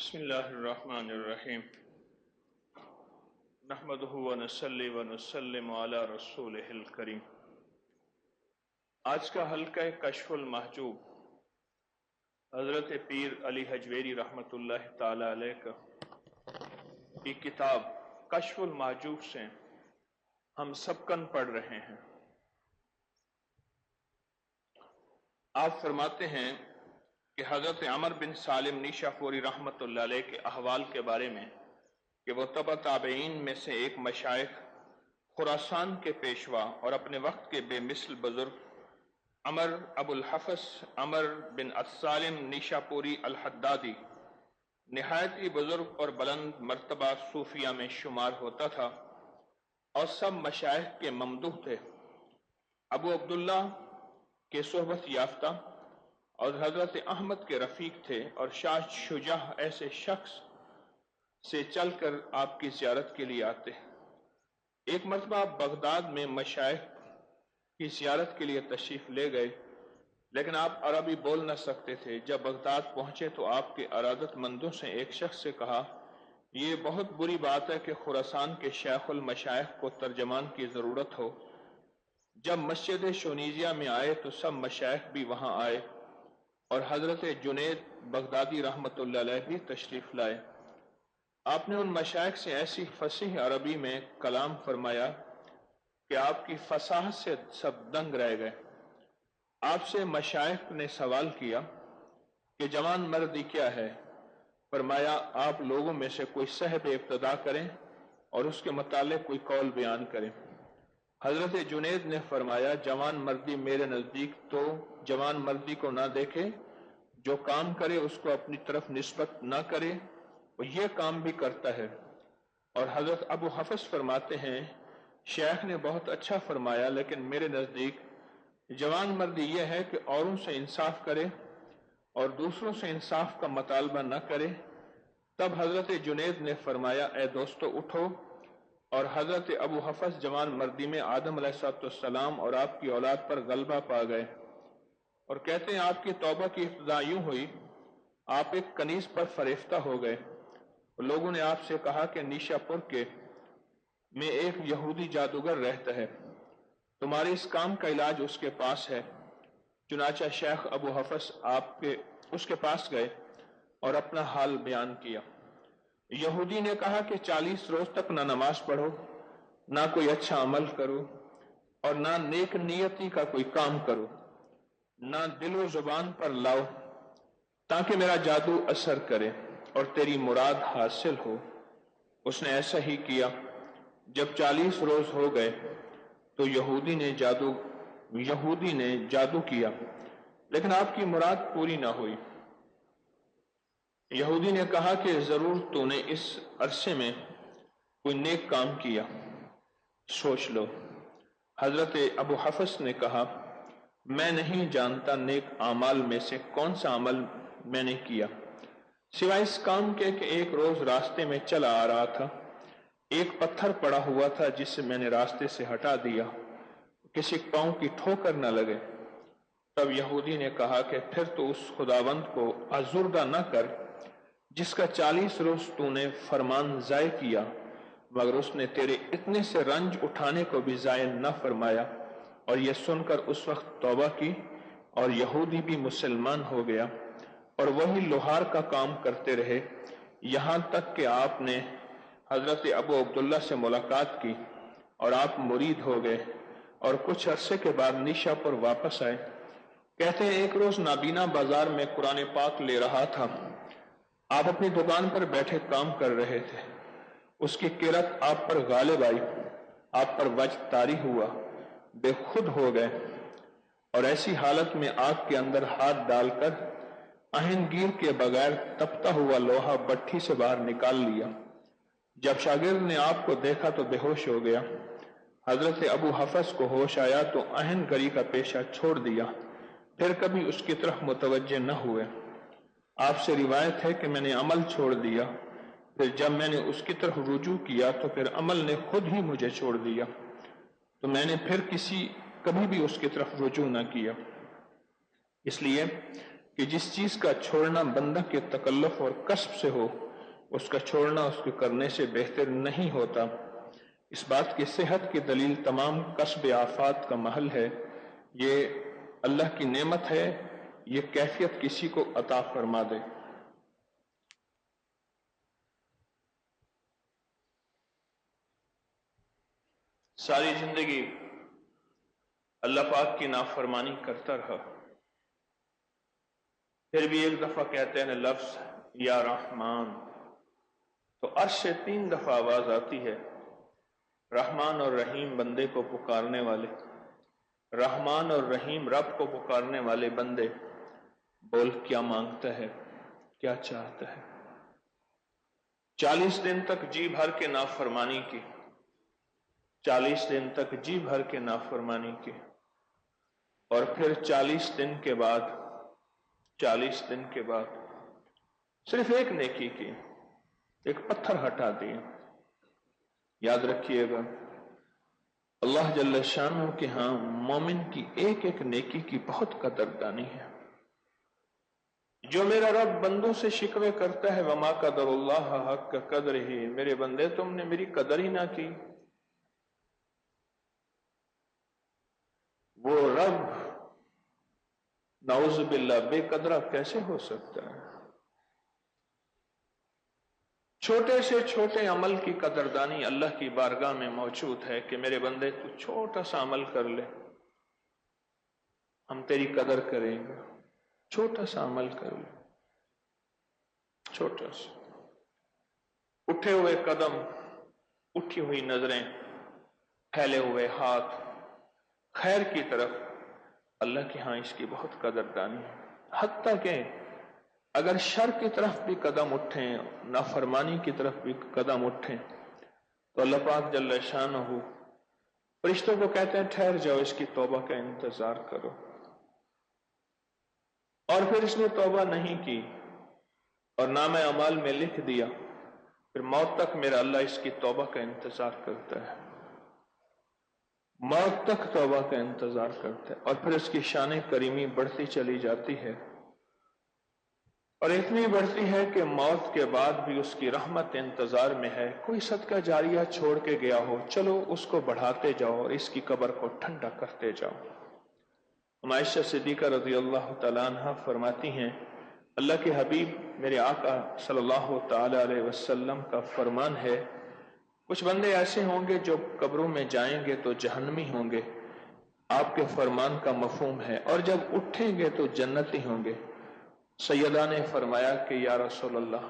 بسم اللہ الرحمن الرحیم نحمدہ ونصلی ونسلم علی رسولہ الکریم۔ آج کا حلقہ کشف المحجوب حضرت پیر علی حجویری رحمۃ اللہ تعالی علیہ کی کتاب کشف المحجوب سے ہم سبقاً پڑھ رہے ہیں۔ آپ فرماتے ہیں کہ حضرت عمر بن سالم نیشاپوری رحمۃ اللہ علیہ کے احوال کے بارے میں کہ وہ تبع تابعین میں سے ایک مشائخ خراسان کے پیشوا اور اپنے وقت کے بے مثل بزرگ عمر ابو الحفص عمر بن السالم نیشاپوری الحدادی نہایت ہی بزرگ اور بلند مرتبہ صوفیہ میں شمار ہوتا تھا اور سب مشائخ کے ممدوح تھے۔ ابو عبداللہ کے صحبت یافتہ اور حضرت احمد کے رفیق تھے، اور شاہ شجاع ایسے شخص سے چل کر آپ کی زیارت کے لیے آتے۔ ایک مرتبہ آپ بغداد میں مشائخ کی زیارت کے لیے تشریف لے گئے، لیکن آپ عربی بول نہ سکتے تھے۔ جب بغداد پہنچے تو آپ کے عرادت مندوں سے ایک شخص سے کہا، یہ بہت بری بات ہے کہ خراسان کے شیخ المشائخ کو ترجمان کی ضرورت ہو۔ جب مسجد شونیزیہ میں آئے تو سب مشائخ بھی وہاں آئے اور حضرت جنید بغدادی رحمۃ اللہ علیہ بھی تشریف لائے۔ آپ نے ان مشائخ سے ایسی فصیح عربی میں کلام فرمایا کہ آپ کی فصاحت سے سب دنگ رہ گئے۔ آپ سے مشائخ نے سوال کیا کہ جوان مردی کیا ہے؟ فرمایا، آپ لوگوں میں سے کوئی صاحب ابتدا کریں اور اس کے متعلق کوئی قول بیان کریں۔ حضرت جنید نے فرمایا، جوان مردی میرے نزدیک تو جوان مردی کو نہ دیکھے، جو کام کرے اس کو اپنی طرف نسبت نہ کرے، وہ یہ کام بھی کرتا ہے۔ اور حضرت ابو حفص فرماتے ہیں، شیخ نے بہت اچھا فرمایا، لیکن میرے نزدیک جوان مردی یہ ہے کہ اوروں سے انصاف کرے اور دوسروں سے انصاف کا مطالبہ نہ کرے۔ تب حضرت جنید نے فرمایا، اے دوستو اٹھو، اور حضرت ابو حفص جوان مردی میں آدم علیہ السلام اور آپ کی اولاد پر غلبہ پا گئے، اور کہتے ہیں آپ کی توبہ کی ابتدا یوں ہوئی، آپ ایک کنیز پر فریفتہ ہو گئے۔ لوگوں نے آپ سے کہا کہ نیشاپور کے میں ایک یہودی جادوگر رہتا ہے، تمہارے اس کام کا علاج اس کے پاس ہے۔ چنانچہ شیخ ابو حفص اس کے پاس گئے اور اپنا حال بیان کیا۔ یہودی نے کہا کہ 40 روز تک نہ نماز پڑھو، نہ کوئی اچھا عمل کرو، اور نہ نیک نیتی کا کوئی کام کرو، نہ دل و زبان پر لاؤ، تاکہ میرا جادو اثر کرے اور تیری مراد حاصل ہو۔ اس نے ایسا ہی کیا۔ جب 40 روز ہو گئے تو یہودی نے جادو کیا، لیکن آپ کی مراد پوری نہ ہوئی۔ یہودی نے کہا کہ ضرور تو نے اس عرصے میں کوئی نیک کام کیا، سوچ لو۔ حضرت ابو حفص نے کہا، میں نہیں جانتا نیک اعمال میں سے کون سا عمل میں نے کیا، سوائے اس کام کے کہ ایک روز راستے میں چلا آ رہا تھا، ایک پتھر پڑا ہوا تھا جسے میں نے راستے سے ہٹا دیا، کسی پاؤں کی ٹھوکر نہ لگے۔ تب یہودی نے کہا کہ پھر تو اس خداوند کو ازردہ نہ کر جس کا 40 روز تو نے فرمان ضائع کیا، مگر اس نے تیرے اتنے سے رنج اٹھانے کو بھی ضائع نہ فرمایا۔ اور یہ سن کر اس وقت توبہ کی، اور یہودی بھی مسلمان ہو گیا، اور وہی لوہار کا کام کرتے رہے، یہاں تک کہ آپ نے حضرت ابو عبداللہ سے ملاقات کی اور آپ مرید ہو گئے، اور کچھ عرصے کے بعد نیشاپور واپس آئے۔ کہتے ہیں ایک روز نابینا بازار میں قرآن پاک لے رہا تھا، آپ اپنی دکان پر بیٹھے کام کر رہے تھے، اس کی کرت آپ پر غالب آئی، آپ پر وجد طاری ہوا، بے خود ہو گئے، اور ایسی حالت میں آگ کے اندر ہاتھ ڈال کر آہن گیر کے بغیر تپتا ہوا لوہا بٹھی سے باہر نکال لیا۔ جب شاگرد نے آپ کو دیکھا تو بے ہوش ہو گیا۔ حضرت ابو حفص کو ہوش آیا تو آہن گری کا پیشہ چھوڑ دیا، پھر کبھی اس کی طرف متوجہ نہ ہوئے۔ آپ سے روایت ہے کہ میں نے عمل چھوڑ دیا، پھر جب میں نے اس کی طرف رجوع کیا تو پھر عمل نے خود ہی مجھے چھوڑ دیا، تو میں نے پھر کبھی بھی اس کی طرف رجوع نہ کیا، اس لیے کہ جس چیز کا چھوڑنا بندہ کے تکلف اور کسب سے ہو اس کا چھوڑنا اس کے کرنے سے بہتر نہیں ہوتا۔ اس بات کی صحت کی دلیل تمام کسب آفات کا محل ہے۔ یہ اللہ کی نعمت ہے، یہ کیفیت کسی کو عطا فرما دے۔ ساری زندگی اللہ پاک کی نافرمانی کرتا رہا، پھر بھی ایک دفعہ کہتے ہیں لفظ یا رحمان تو عرش سے 3 دفعہ آواز آتی ہے، رحمان اور رحیم بندے کو پکارنے والے، رحمان اور رحیم رب کو پکارنے والے بندے، بول کیا مانگتا ہے، کیا چاہتا ہے۔ 40 دن تک جی بھر کے نافرمانی کی، 40 دن تک جی بھر کے نافرمانی کی، اور پھر 40 دن کے بعد صرف ایک نیکی کی، ایک پتھر ہٹا دیے۔ یاد رکھیے گا اللہ جل شانہ کے ہاں مومن کی ایک ایک نیکی کی بہت قدردانی ہے۔ جو میرا رب بندوں سے شکوے کرتا ہے وما قدر اللہ حق قدرہ، میرے بندے تم نے میری قدر ہی نہ کی، وہ رب نعوذ باللہ بے قدرہ کیسے ہو سکتا ہے؟ چھوٹے سے چھوٹے عمل کی قدردانی اللہ کی بارگاہ میں موجود ہے کہ میرے بندے تو چھوٹا سا عمل کر لے، ہم تیری قدر کریں گے۔ چھوٹا سا عمل کر لے، چھوٹا سا، اٹھے ہوئے قدم، اٹھی ہوئی نظریں، پھیلے ہوئے ہاتھ خیر کی طرف، اللہ کے ہاں اس کی بہت قدردانی ہے۔ حتیٰ کہ اگر شر کی طرف بھی قدم اٹھیں، نافرمانی کی طرف بھی قدم اٹھیں، تو اللہ پاک جل شانہ فرشتوں کو کہتے ہیں ٹھہر جاؤ، اس کی توبہ کا انتظار کرو۔ اور پھر اس نے توبہ نہیں کی اور نام اعمال میں لکھ دیا، پھر موت تک میرا اللہ اس کی توبہ کا انتظار کرتا ہے، موت تک توبہ کا انتظار کرتا ہے، اور پھر اس کی شان کریمی بڑھتی چلی جاتی ہے، اور اتنی بڑھتی ہے کہ موت کے بعد بھی اس کی رحمت انتظار میں ہے۔ کوئی صدقہ جاریہ چھوڑ کے گیا ہو، چلو اس کو بڑھاتے جاؤ اور اس کی قبر کو ٹھنڈا کرتے جاؤ۔ عائشہ صدیقہ رضی اللہ تعالیٰ عنہ فرماتی ہیں اللہ کے حبیب میرے آقا صلی اللہ تعالی علیہ وسلم کا فرمان ہے، کچھ بندے ایسے ہوں گے جو قبروں میں جائیں گے تو جہنمی ہوں گے، آپ کے فرمان کا مفہوم ہے، اور جب اٹھیں گے تو جنتی ہوں گے۔ سیدہ نے فرمایا کہ یا رسول اللہ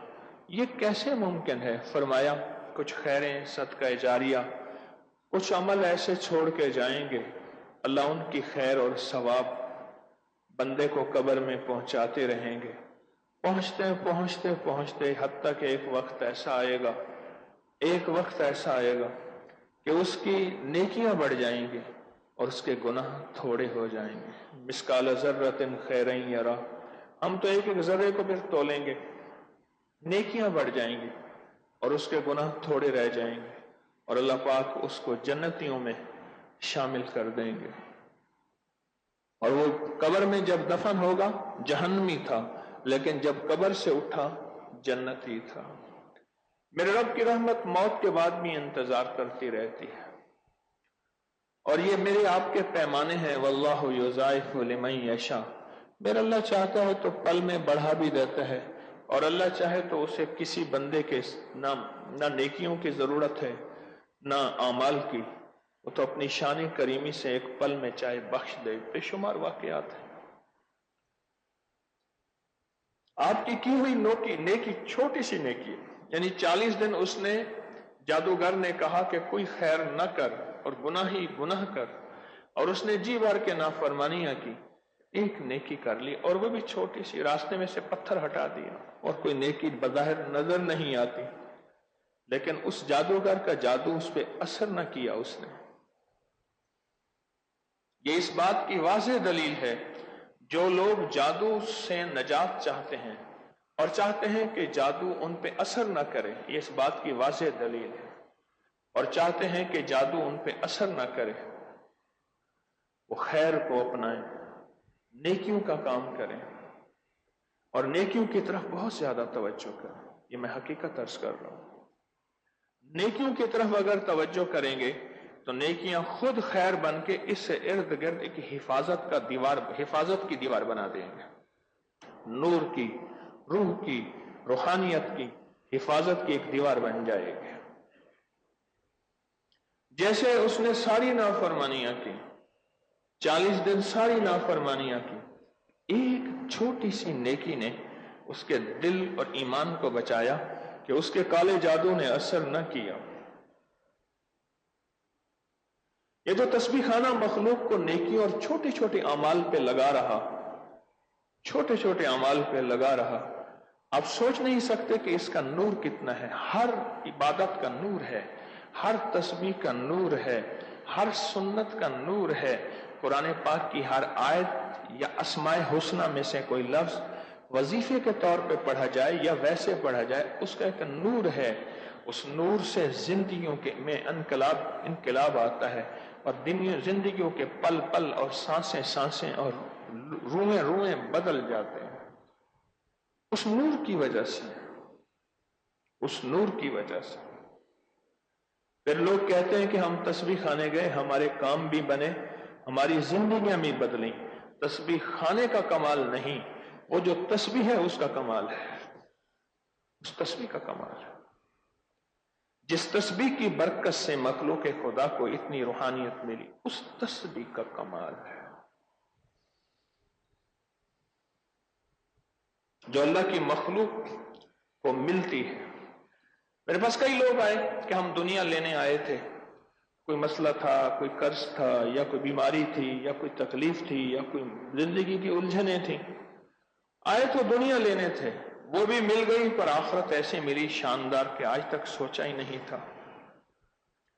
یہ کیسے ممکن ہے؟ فرمایا کچھ خیریں، صدقہ جاریہ، کچھ عمل ایسے چھوڑ کے جائیں گے، اللہ ان کی خیر اور ثواب بندے کو قبر میں پہنچاتے رہیں گے، پہنچتے پہنچتے پہنچتے حتیٰ کہ ایک وقت ایسا آئے گا کہ اس کی نیکیاں بڑھ جائیں گی اور اس کے گناہ تھوڑے ہو جائیں گے۔ مثقال ذرۃ خیرا یرا، ہم تو ایک ایک ذرے کو پھر تولیں گے، نیکیاں بڑھ جائیں گی اور اس کے گناہ تھوڑے رہ جائیں گے، اور اللہ پاک اس کو جنتیوں میں شامل کر دیں گے، اور وہ قبر میں جب دفن ہوگا جہنمی تھا، لیکن جب قبر سے اٹھا جنتی تھا۔ میرے رب کی رحمت موت کے بعد بھی انتظار کرتی رہتی ہے، اور یہ میرے آپ کے پیمانے ہیں، واللہ یضاعف لمن یشاء، میرا اللہ چاہتا ہے تو پل میں بڑھا بھی دیتا ہے، اور اللہ چاہے تو اسے کسی بندے کے نہ نیکیوں کی ضرورت ہے نہ اعمال کی، وہ تو اپنی شان کریمی سے ایک پل میں چاہے بخش دے۔ بے شمار واقعات ہیں۔ آپ کی ہوئی نیکی چھوٹی سی نیکی، یعنی 40 دن اس نے، جادوگر نے کہا کہ کوئی خیر نہ کر اور گناہ ہی گناہ کر، اور اس نے جی بھر کے نافرمانیاں کی، ایک نیکی کر لی اور وہ بھی چھوٹی سی، راستے میں سے پتھر ہٹا دیا، اور کوئی نیکی بظاہر نظر نہیں آتی، لیکن اس جادوگر کا جادو اس پہ اثر نہ کیا اس نے۔ یہ اس بات کی واضح دلیل ہے جو لوگ جادو سے نجات چاہتے ہیں اور چاہتے ہیں کہ جادو ان پہ اثر نہ کرے، یہ اس بات کی واضح دلیل ہے، اور چاہتے ہیں کہ جادو ان پہ اثر نہ کرے، وہ خیر کو اپنائیں، نیکیوں کا کام کریں، اور نیکیوں کی طرف بہت زیادہ توجہ کریں. یہ میں حقیقت عرض کر رہا ہوں. نیکیوں کی طرف اگر توجہ کریں گے تو نیکیاں خود خیر بن کے اس سے ارد گرد ایک حفاظت کی دیوار بنا دیں گے. نور کی، روح کی، روحانیت کی حفاظت کی ایک دیوار بن جائے گی. جیسے اس نے ساری نافرمانیاں کی، 40 دن ساری نافرمانیاں کی، ایک چھوٹی سی نیکی نے اس کے دل اور ایمان کو بچایا کہ اس کے کالے جادو نے اثر نہ کیا. یہ جو تسبیح خانہ مخلوق کو نیکی اور چھوٹے چھوٹے اعمال پہ لگا رہا، چھوٹے چھوٹے اعمال پہ لگا رہا، آپ سوچ نہیں سکتے کہ اس کا نور کتنا ہے. ہر عبادت کا نور ہے، ہر تسبیح کا نور ہے، ہر سنت کا نور ہے. قرآن پاک کی ہر آیت یا اسماء حسنہ میں سے کوئی لفظ وظیفے کے طور پہ پڑھا جائے یا ویسے پڑھا جائے، اس کا ایک نور ہے. اس نور سے زندگیوں میں انقلاب آتا ہے، اور زندگیوں کے پل پل اور سانسیں اور روئیں بدل جاتے ہیں اس نور کی وجہ سے. اس نور کی وجہ سے پھر لوگ کہتے ہیں کہ ہم تسبیح خانے گئے، ہمارے کام بھی بنے، ہماری زندگیاں بھی بدلیں. تسبیح خانے کا کمال نہیں، وہ جو تسبیح ہے اس کا کمال ہے. اس تسبیح کا کمال ہے. جس تسبیح کی برکت سے مخلوق خدا کو اتنی روحانیت ملی، اس تسبیح کا کمال ہے جو اللہ کی مخلوق کو ملتی ہے. میرے پاس کئی لوگ آئے کہ ہم دنیا لینے آئے تھے، کوئی مسئلہ تھا، کوئی قرض تھا، یا کوئی بیماری تھی، یا کوئی تکلیف تھی، یا کوئی زندگی کی الجھنیں تھیں. آئے تو دنیا لینے تھے، وہ بھی مل گئی، پر آخرت ایسے ملی شاندار کہ آج تک سوچا ہی نہیں تھا.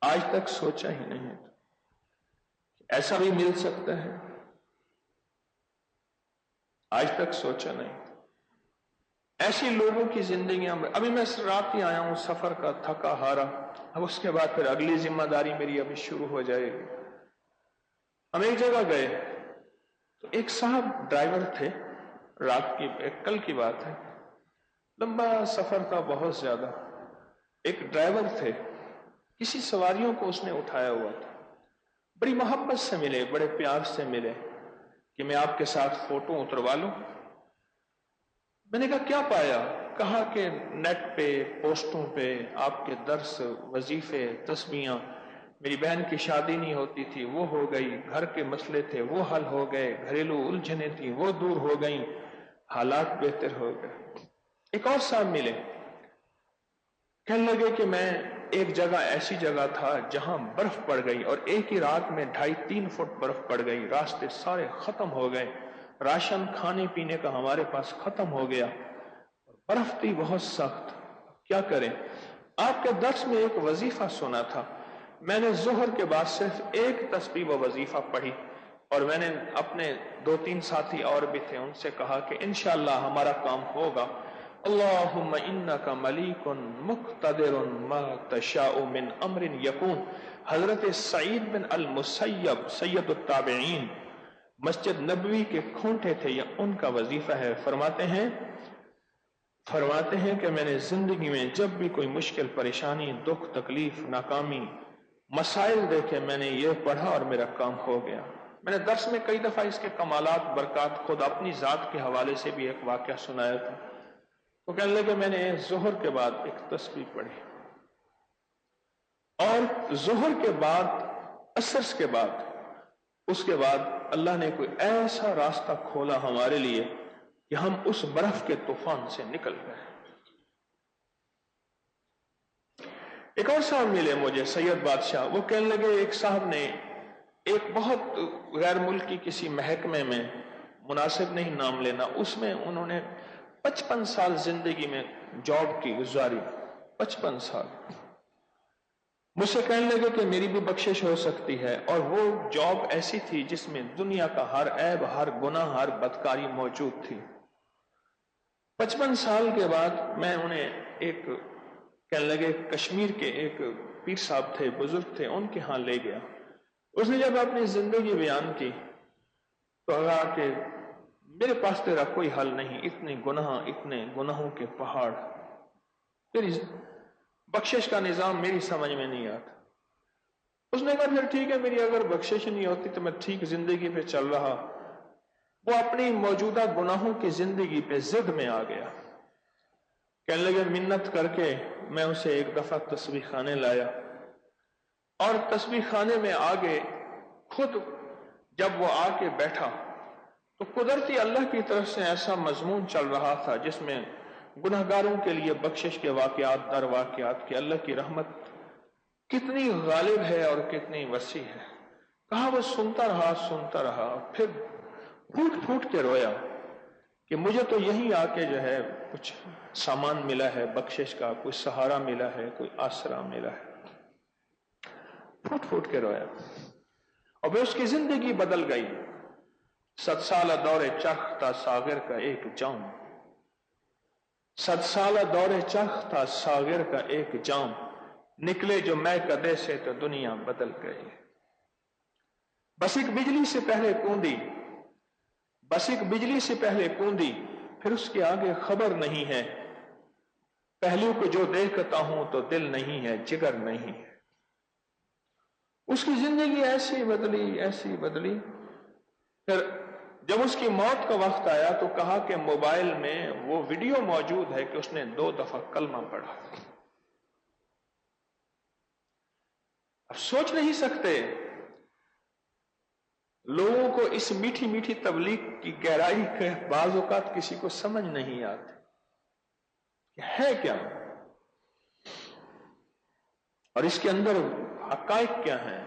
آج تک سوچا ہی نہیں تھا ایسا بھی مل سکتا ہے. آج تک سوچا نہیں. ایسی لوگوں کی زندگیاں ابھی میں رات ہی آیا ہوں سفر کا، تھکا ہارا. اب اس کے بعد پھر اگلی ذمہ داری میری ابھی شروع ہو جائے گی. ہم ایک جگہ گئے تو ایک صاحب ڈرائیور تھے، رات کی کل کی بات ہے، لمبا سفر تھا بہت زیادہ. ایک ڈرائیور تھے، کسی سواریوں کو اس نے اٹھایا ہوا تھا. بڑی محبت سے ملے، بڑے پیار سے ملے کہ میں آپ کے ساتھ فوٹو اتروا لوں. میں نے کہا کیا پایا؟ کہا کہ نیٹ پہ، پوسٹوں پہ آپ کے درس، وظیفے، تسبیحاں. میری بہن کی شادی نہیں ہوتی تھی، وہ ہو گئی. گھر کے مسئلے تھے، وہ حل ہو گئے. گھریلو الجھنیں تھیں، وہ دور ہو گئیں. حالات بہتر ہو گئے. ایک اور صاحب ملے، کہنے لگے کہ میں ایک جگہ ایسی جگہ تھا جہاں برف پڑ گئی، اور ایک ہی رات میں 2.5-3 فٹ برف پڑ گئی. راستے سارے ختم ہو گئے، راشن کھانے پینے کا ہمارے پاس ختم ہو گیا، برف تھی بہت سخت. کیا کریں؟ آپ کے درس میں ایک وظیفہ سنا تھا، میں نے ظہر کے بعد صرف ایک تسبیح و وظیفہ پڑھی، اور میں نے اپنے 2-3 ساتھی اور بھی تھے، ان سے کہا کہ انشاءاللہ ہمارا کام ہوگا. اللہم انکا ملیک مقتدر ما تشاء من امر یکون. حضرت سعید بن المسیب سید التابعین، مسجد نبوی کے کھونٹے تھے، یا ان کا وظیفہ ہے. فرماتے ہیں کہ میں نے زندگی میں جب بھی کوئی مشکل، پریشانی، دکھ، تکلیف، ناکامی، مسائل دیکھے، میں نے یہ پڑھا اور میرا کام ہو گیا. میں نے درس میں کئی دفعہ اس کے کمالات، برکات، خود اپنی ذات کے حوالے سے بھی ایک واقعہ سنایا تھا. تو کہنے لگے میں نے ظہر کے بعد ایک تسبیح پڑھی، اور ظہر کے بعد، عصر کے بعد، اس کے بعد اللہ نے کوئی ایسا راستہ کھولا ہمارے لیے کہ ہم اس برف کے طوفان سے نکل گئے. ایک اور صاحب ملے مجھے، سید بادشاہ. وہ کہنے لگے ایک صاحب نے ایک بہت غیر ملکی کسی محکمے میں، مناسب نہیں نام لینا، اس میں انہوں نے 55 سال زندگی میں جاب کی گزاری. 55 سال. مجھ سے کہنے لگے کہ میری بھی بخشش ہو سکتی ہے، اور وہ جاب ایسی تھی جس میں دنیا کا ہر عیب، ہر گناہ، ہر بدکاری موجود تھی. 55 سال کے بعد میں انہیں ایک کہنے لگے کشمیر کے ایک پیر صاحب تھے، بزرگ تھے، ان کے ہاں لے گیا. اس نے جب اپنی زندگی بیان کی تو کہا کہ میرے پاس تیرا کوئی حل نہیں، اتنے گناہوں کے پہاڑ، تیری بخشش کا نظام میری سمجھ میں نہیں آتا۔ اس نے کہا پھر ٹھیک ہے، میری اگر بخشش نہیں ہوتی تو میں ٹھیک زندگی پہ چل رہا۔ وہ اپنی موجودہ گناہوں کی زندگی پہ ضد میں آ گیا، کہنے لگے منت کر کے میں اسے ایک دفعہ تسبیح خانے لایا، اور تسبیح خانے میں آگے خود جب وہ آ کے بیٹھا تو قدرتی اللہ کی طرف سے ایسا مضمون چل رہا تھا جس میں گناہگاروں کے لیے بخشش کے واقعات در واقعات کہ اللہ کی رحمت کتنی غالب ہے اور کتنی وسیع ہے۔ کہا وہ سنتا رہا، پھر پھوٹ پھوٹ کے رویا کہ مجھے تو یہیں آ کے جو ہے کچھ سامان ملا ہے بخشش کا، کوئی سہارا ملا ہے، کوئی آسرا ملا ہے۔ پھوٹ پھوٹ کے رویا، اور پھر اس کی زندگی بدل گئی۔ 7 سالہ دور چرخ تھا ساغر کا ایک جام، 7 سالہ دور چرخ تھا ساغر کا ایک جام، نکلے جو میں کدے سے تو دنیا بدل گئی۔ بس ایک بجلی سے پہلے کوندی، پھر اس کے آگے خبر نہیں ہے، پہلو کو جو دیکھتا ہوں تو دل نہیں ہے، جگر نہیں ہے۔ اس کی زندگی ایسی بدلی۔ پھر جب اس کی موت کا وقت آیا تو کہا کہ موبائل میں وہ ویڈیو موجود ہے کہ اس نے 2 دفعہ کلمہ پڑھا۔ اب سوچ نہیں سکتے لوگوں کو اس میٹھی میٹھی تبلیغ کی گہرائی کے بعض اوقات کسی کو سمجھ نہیں آتی کہ ہے کیا، اور اس کے اندر حقائق کیا ہیں۔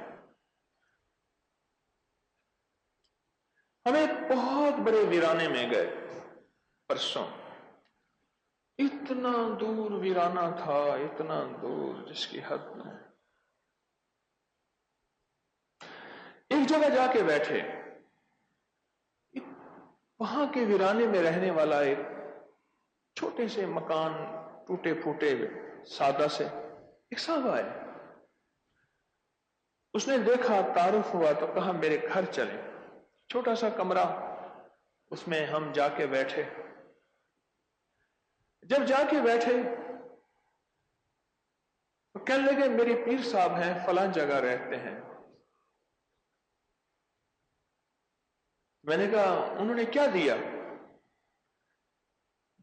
ہم ایک بہت بڑے ویرانے میں گئے پرسوں، اتنا دور ویرانہ تھا، اتنا دور جس کی حد نہیں۔ ایک جگہ جا کے بیٹھے، وہاں کے ویرانے میں رہنے والا ایک چھوٹے سے مکان، ٹوٹے پھوٹے سادہ سے ایک صاحب آئے، اس نے دیکھا، تعارف ہوا تو کہا میرے گھر چلے۔ چھوٹا سا کمرہ، اس میں ہم جا کے بیٹھے۔ جب جا کے بیٹھے تو کہنے لگے میرے پیر صاحب ہیں، فلاں جگہ رہتے ہیں۔ میں نے کہا انہوں نے کیا دیا؟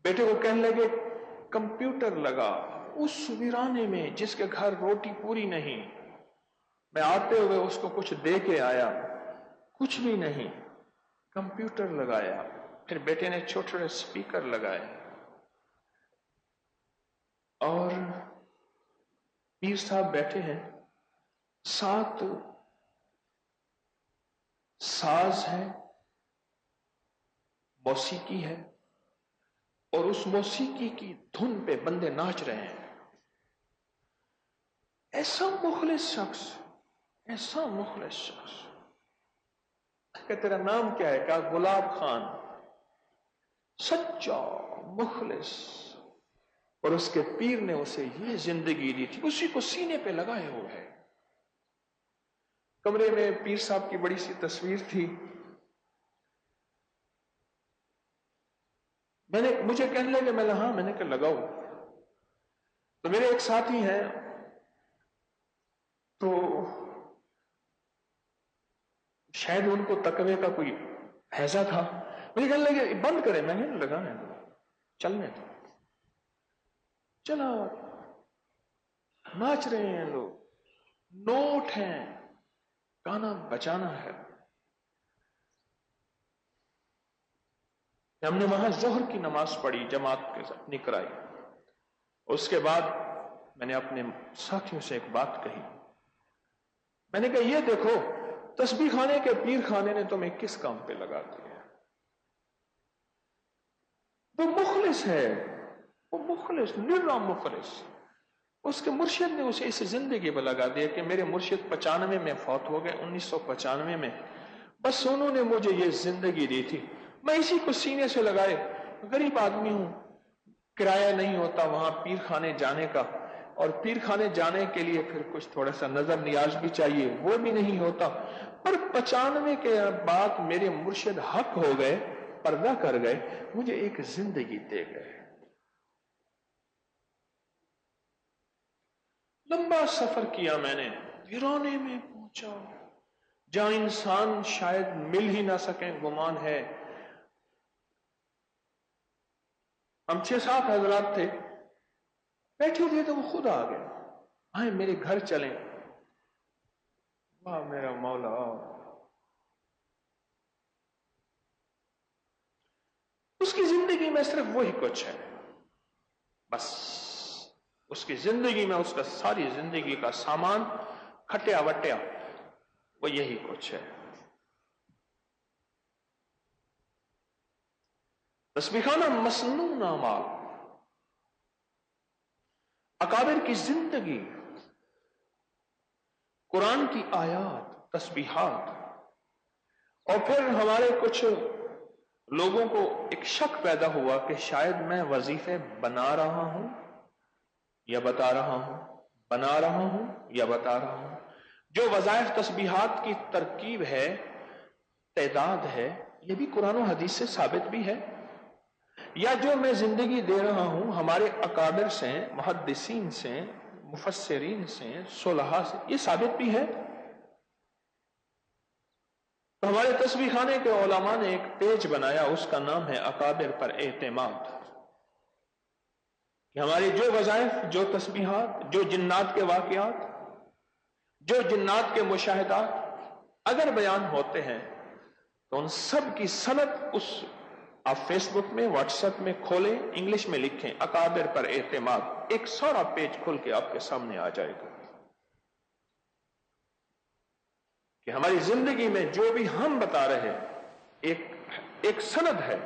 بیٹے کو کہنے لگے کمپیوٹر لگا اس ویرانے میں جس کے گھر روٹی پوری نہیں، میں آتے ہوئے اس کو کچھ دے کے آیا، کچھ بھی نہیں، کمپیوٹر لگایا۔ پھر بیٹے نے چھوٹے چھوٹے سپیکر لگائے، اور پیر صاحب بیٹھے ہیں، 7 ساز ہے، موسیقی ہے، اور اس موسیقی کی دھن پہ بندے ناچ رہے ہیں۔ ایسا مخلص شخص کہ تیرا نام کیا ہے؟ کہا گلاب خان۔ سچا مخلص، اور اس کے پیر نے اسے یہ زندگی دی تھی، اسی کو سینے پہ لگائے ہوئے ہے۔ کمرے میں پیر صاحب کی بڑی سی تصویر تھی۔ مجھے کہنے لگے، میں نے کہا لگاؤ۔ تو میرے ایک ساتھی ہیں، تو شاید ان کو تقوی کا کوئی حیضہ تھا، مجھے کہنے لگے بند کریں۔ میں نے لگانے دو، چلنے دو۔ چلا، ناچ رہے ہیں لوگ، نوٹ ہیں، گانا بجانا ہے۔ ہم نے وہاں ظہر کی نماز پڑھی، جماعت کے ساتھ نکرائی۔ اس کے بعد میں نے اپنے ساتھیوں سے ایک بات کہی، میں نے کہا یہ دیکھو تسبیح خانے کے پیر خانے نے تمہیں کس کام پہ لگا دیا۔ وہ مخلص ہے، وہ مخلص، نرا مخلص۔ اس کے مرشد نے اسے اس زندگی پہ لگا دیا کہ میرے مرشد 95 میں فوت ہو گئے، 1995 میں، بس انہوں نے مجھے یہ زندگی دی تھی، میں اسی کو سینے سے لگائے۔ غریب آدمی ہوں، کرایہ نہیں ہوتا وہاں پیر خانے جانے کا، اور پیر خانے جانے کے لیے پھر کچھ تھوڑا سا نظر نیاز بھی چاہیے، وہ بھی نہیں ہوتا۔ پر 95 کے بعد میرے مرشد حق ہو گئے، پردہ کر گئے، مجھے ایک زندگی دے گئے. لمبا سفر کیا میں نے، ویرانے میں پہنچا جہاں انسان شاید مل ہی نہ سکیں، گمان ہے. ہم 6-7 حضرات تھے، بیٹھے تھے تو وہ خود آ گئے، آئے میرے گھر چلیں. واہ میرا مولا، اس کی زندگی میں صرف وہی کچھ ہے، بس اس کی زندگی میں اس کا ساری زندگی کا سامان کھٹیا وٹیا وہ یہی کچھ ہے. تسبیحانہ مسنون اعمال، اکابر کی زندگی، قرآن کی آیات، تسبیحات. اور پھر ہمارے کچھ لوگوں کو ایک شک پیدا ہوا کہ شاید میں وظیفے بنا رہا ہوں یا بتا رہا ہوں، بنا رہا ہوں یا بتا رہا ہوں. جو وظائف تسبیحات کی ترکیب ہے، تعداد ہے، یہ بھی قرآن و حدیث سے ثابت بھی ہے، یا جو میں زندگی دے رہا ہوں ہمارے اکابر سے، محدثین سے، مفسرین سے، صلحاء سے، یہ ثابت بھی ہے. تو ہمارے تسبیح خانے کے علماء نے ایک پیج بنایا، اس کا نام ہے اکابر پر اعتماد. کہ ہماری جو وظائف، جو تسبیحات، جو جنات کے واقعات، جو جنات کے مشاہدات اگر بیان ہوتے ہیں تو ان سب کی سند اس آپ فیس بک میں، واٹس ایپ میں کھولیں، انگلش میں لکھیں اکابر پر اعتماد، ایک سارا پیج کھل کے آپ کے سامنے آ جائے گا کہ ہماری زندگی میں جو بھی ہم بتا رہے ہیں ایک سند ہے،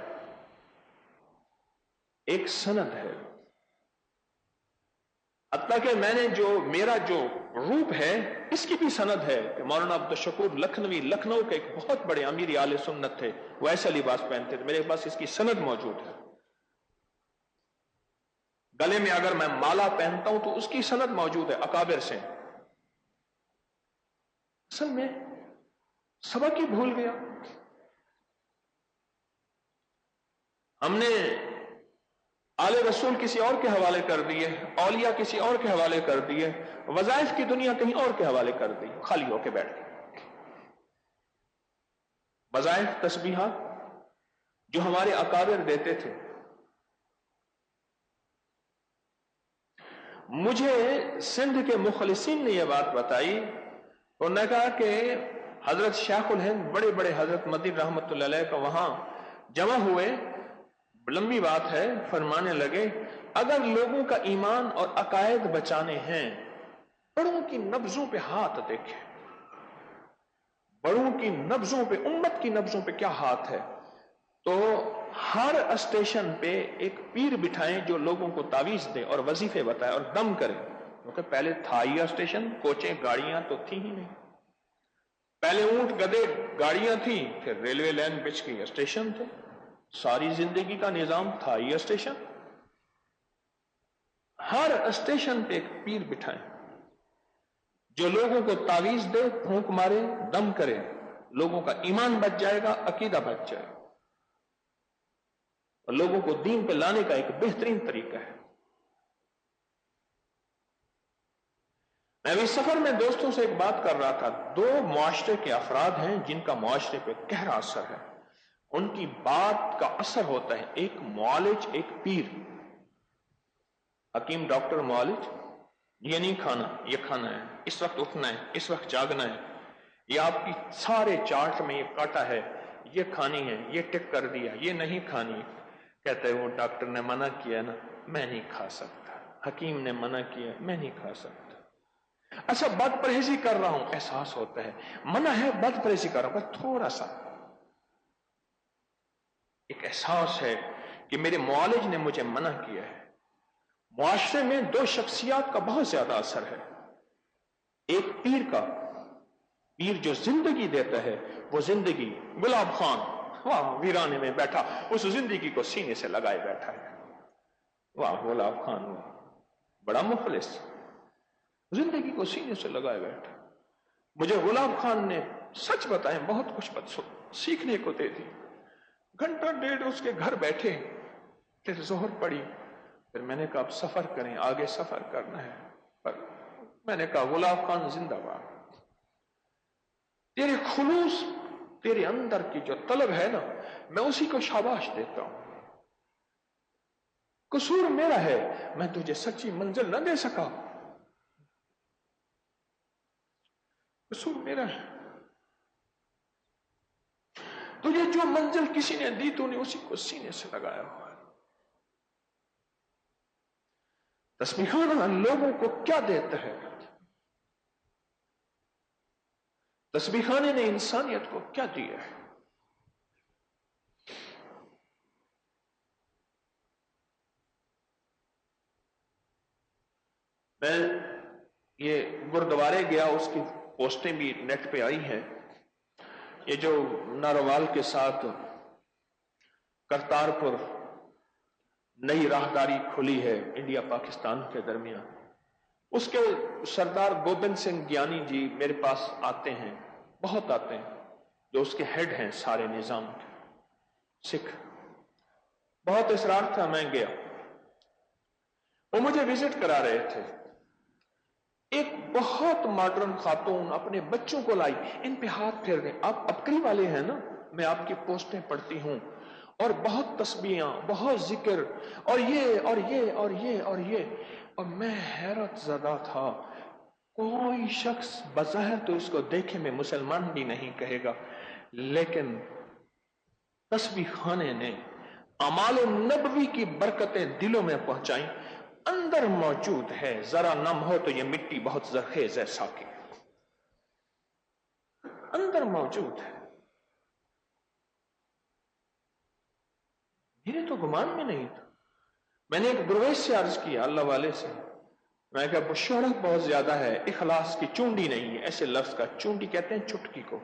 ایک سند ہے. حتیٰ کہ میں نے جو میرا جو روپ ہے اس کی بھی سند ہے کہ مولانا عبدالشکور لکھنوی لکھنؤ کے ایک بہت بڑے امیر اہل سنت تھے، وہ ایسا لباس پہنتے تھے، میرے پاس اس کی سند موجود ہے. گلے میں اگر میں مالا پہنتا ہوں تو اس کی سند موجود ہے اکابر سے. اصل میں سبق ہی بھول گیا. ہم نے آل رسول کسی اور کے حوالے کر دیے، اولیاء کسی اور کے حوالے کر دیے، وظائف کی دنیا کہیں اور کے حوالے کر دی، خالی ہو کے بیٹھ گئے. وظائف، تسبیحات جو ہمارے اکابر دیتے تھے. مجھے سندھ کے مخلصین نے یہ بات بتائی، انہوں نے کہا کہ حضرت شیخ الہند، بڑے بڑے حضرت مدین رحمت اللہ علیہ کا وہاں جمع ہوئے، لمبی بات ہے، فرمانے لگے اگر لوگوں کا ایمان اور عقائد بچانے ہیں، بڑوں کی نبضوں پہ ہاتھ دیکھیں، بڑوں کی نبضوں پہ، امت کی نبضوں پہ کیا ہاتھ ہے. تو ہر اسٹیشن پہ ایک پیر بٹھائیں جو لوگوں کو تعویذ دے اور وظیفے بتائے اور دم کرے. کیونکہ پہلے تھا ہی اسٹیشن، کوچیں گاڑیاں تو تھی ہی نہیں. پہلے اونٹ گدے گاڑیاں تھیں، پھر ریلوے لائن بچ گئی، اسٹیشن تھے. ساری زندگی کا نظام تھا ہی اسٹیشن. ہر اسٹیشن پہ ایک پیر بٹھائیں جو لوگوں کو تعویذ دے، پھونک مارے، دم کرے. لوگوں کا ایمان بچ جائے گا، عقیدہ بچ جائے گا، اور لوگوں کو دین پہ لانے کا ایک بہترین طریقہ ہے. میں ابھی سفر میں دوستوں سے ایک بات کر رہا تھا، دو معاشرے کے افراد ہیں جن کا معاشرے پہ گہرا اثر ہے، ان کی بات کا اثر ہوتا ہے. ایک معالج، ایک پیر. حکیم ڈاکٹر معالج، یہ نہیں کھانا، یہ کھانا ہے، اس وقت اٹھنا ہے، اس وقت جاگنا ہے، یہ آپ کی سارے چارٹ میں یہ کاٹا ہے، یہ کھانی ہے، یہ ٹک کر دیا، یہ نہیں کھانی. کہتے ہیں وہ ڈاکٹر نے منع کیا نا، میں نہیں کھا سکتا، حکیم نے منع کیا، میں نہیں کھا سکتا. اچھا بد پرہیزی کر رہا ہوں، احساس ہوتا ہے منع ہے، بد پرہیزی کر رہا ہوں، بس تھوڑا سا ایک احساس ہے کہ میرے معالج نے مجھے منع کیا ہے. معاشرے میں دو شخصیات کا بہت زیادہ اثر ہے. ایک پیر کا، پیر جو زندگی دیتا ہے، وہ زندگی. گلاب خان واہ ویرانے میں بیٹھا، اس زندگی کو سینے سے لگائے بیٹھا ہے. واہ گلاب خان، واہ بڑا مخلص، زندگی کو سینے سے لگائے بیٹھا. مجھے گلاب خان نے سچ بتائیں بہت کچھ سیکھنے کو دے دی. گھنٹہ ڈیڑھ اس کے گھر بیٹھے، پھر ظہر پڑی، پھر میں نے کہا اب سفر کریں، آگے سفر کرنا ہے، پر میں نے کہا غلام خان زندہ باد، تیرے خلوص، تیرے اندر کی جو طلب ہے نا، میں اسی کو شاباش دیتا ہوں، قصور میرا ہے، میں تجھے سچی منزل نہ دے سکا، قصور میرا ہے، تجھے جو منزل کسی نے دی تو نے اسی کو سینے سے لگایا ہوا ہے۔ تسبیح خانہ لوگوں کو کیا دیتا ہے؟ تسبیح خانے نے انسانیت کو کیا دیا ہے؟ میں یہ گردوارے گیا، اس کی پوسٹیں بھی نیٹ پہ آئی ہیں، یہ جو ناروال کے ساتھ کرتارپور نئی راہداری کھلی ہے انڈیا پاکستان کے درمیان، اس کے سردار گوبند سنگھ گیانی جی میرے پاس آتے ہیں، بہت آتے ہیں، جو اس کے ہیڈ ہیں سارے نظام کے سکھ، بہت اصرار تھا، میں گیا، وہ مجھے وزٹ کرا رہے تھے، ایک بہت ماڈرن خاتون اپنے بچوں کو لائی، ان پہ ہاتھ پھیر دیں، آپ ابکری والے ہیں نا، میں آپ کی پوسٹیں پڑھتی ہوں، اور بہت تسبیحاں، بہت ذکر، اور یہ اور یہ اور یہ اور یہ، اور میں حیرت زدہ تھا، کوئی شخص بظاہر تو اس کو دیکھے میں مسلمان بھی نہیں کہے گا، لیکن تسبیح خانے نے اعمال نبوی کی برکتیں دلوں میں پہنچائیں، اندر موجود ہے، ذرا نم ہو تو یہ مٹی بہت زرخیز ہے ساقی، اندر موجود ہے، میرے تو گمان میں نہیں تھا۔ میں نے ایک درویش سے عرض کیا، اللہ والے سے، میں کہا وہ شہرت بہت زیادہ ہے، اخلاص کی چونڈی نہیں ہے، ایسے لفظ کا، چونڈی کہتے ہیں چٹکی کو،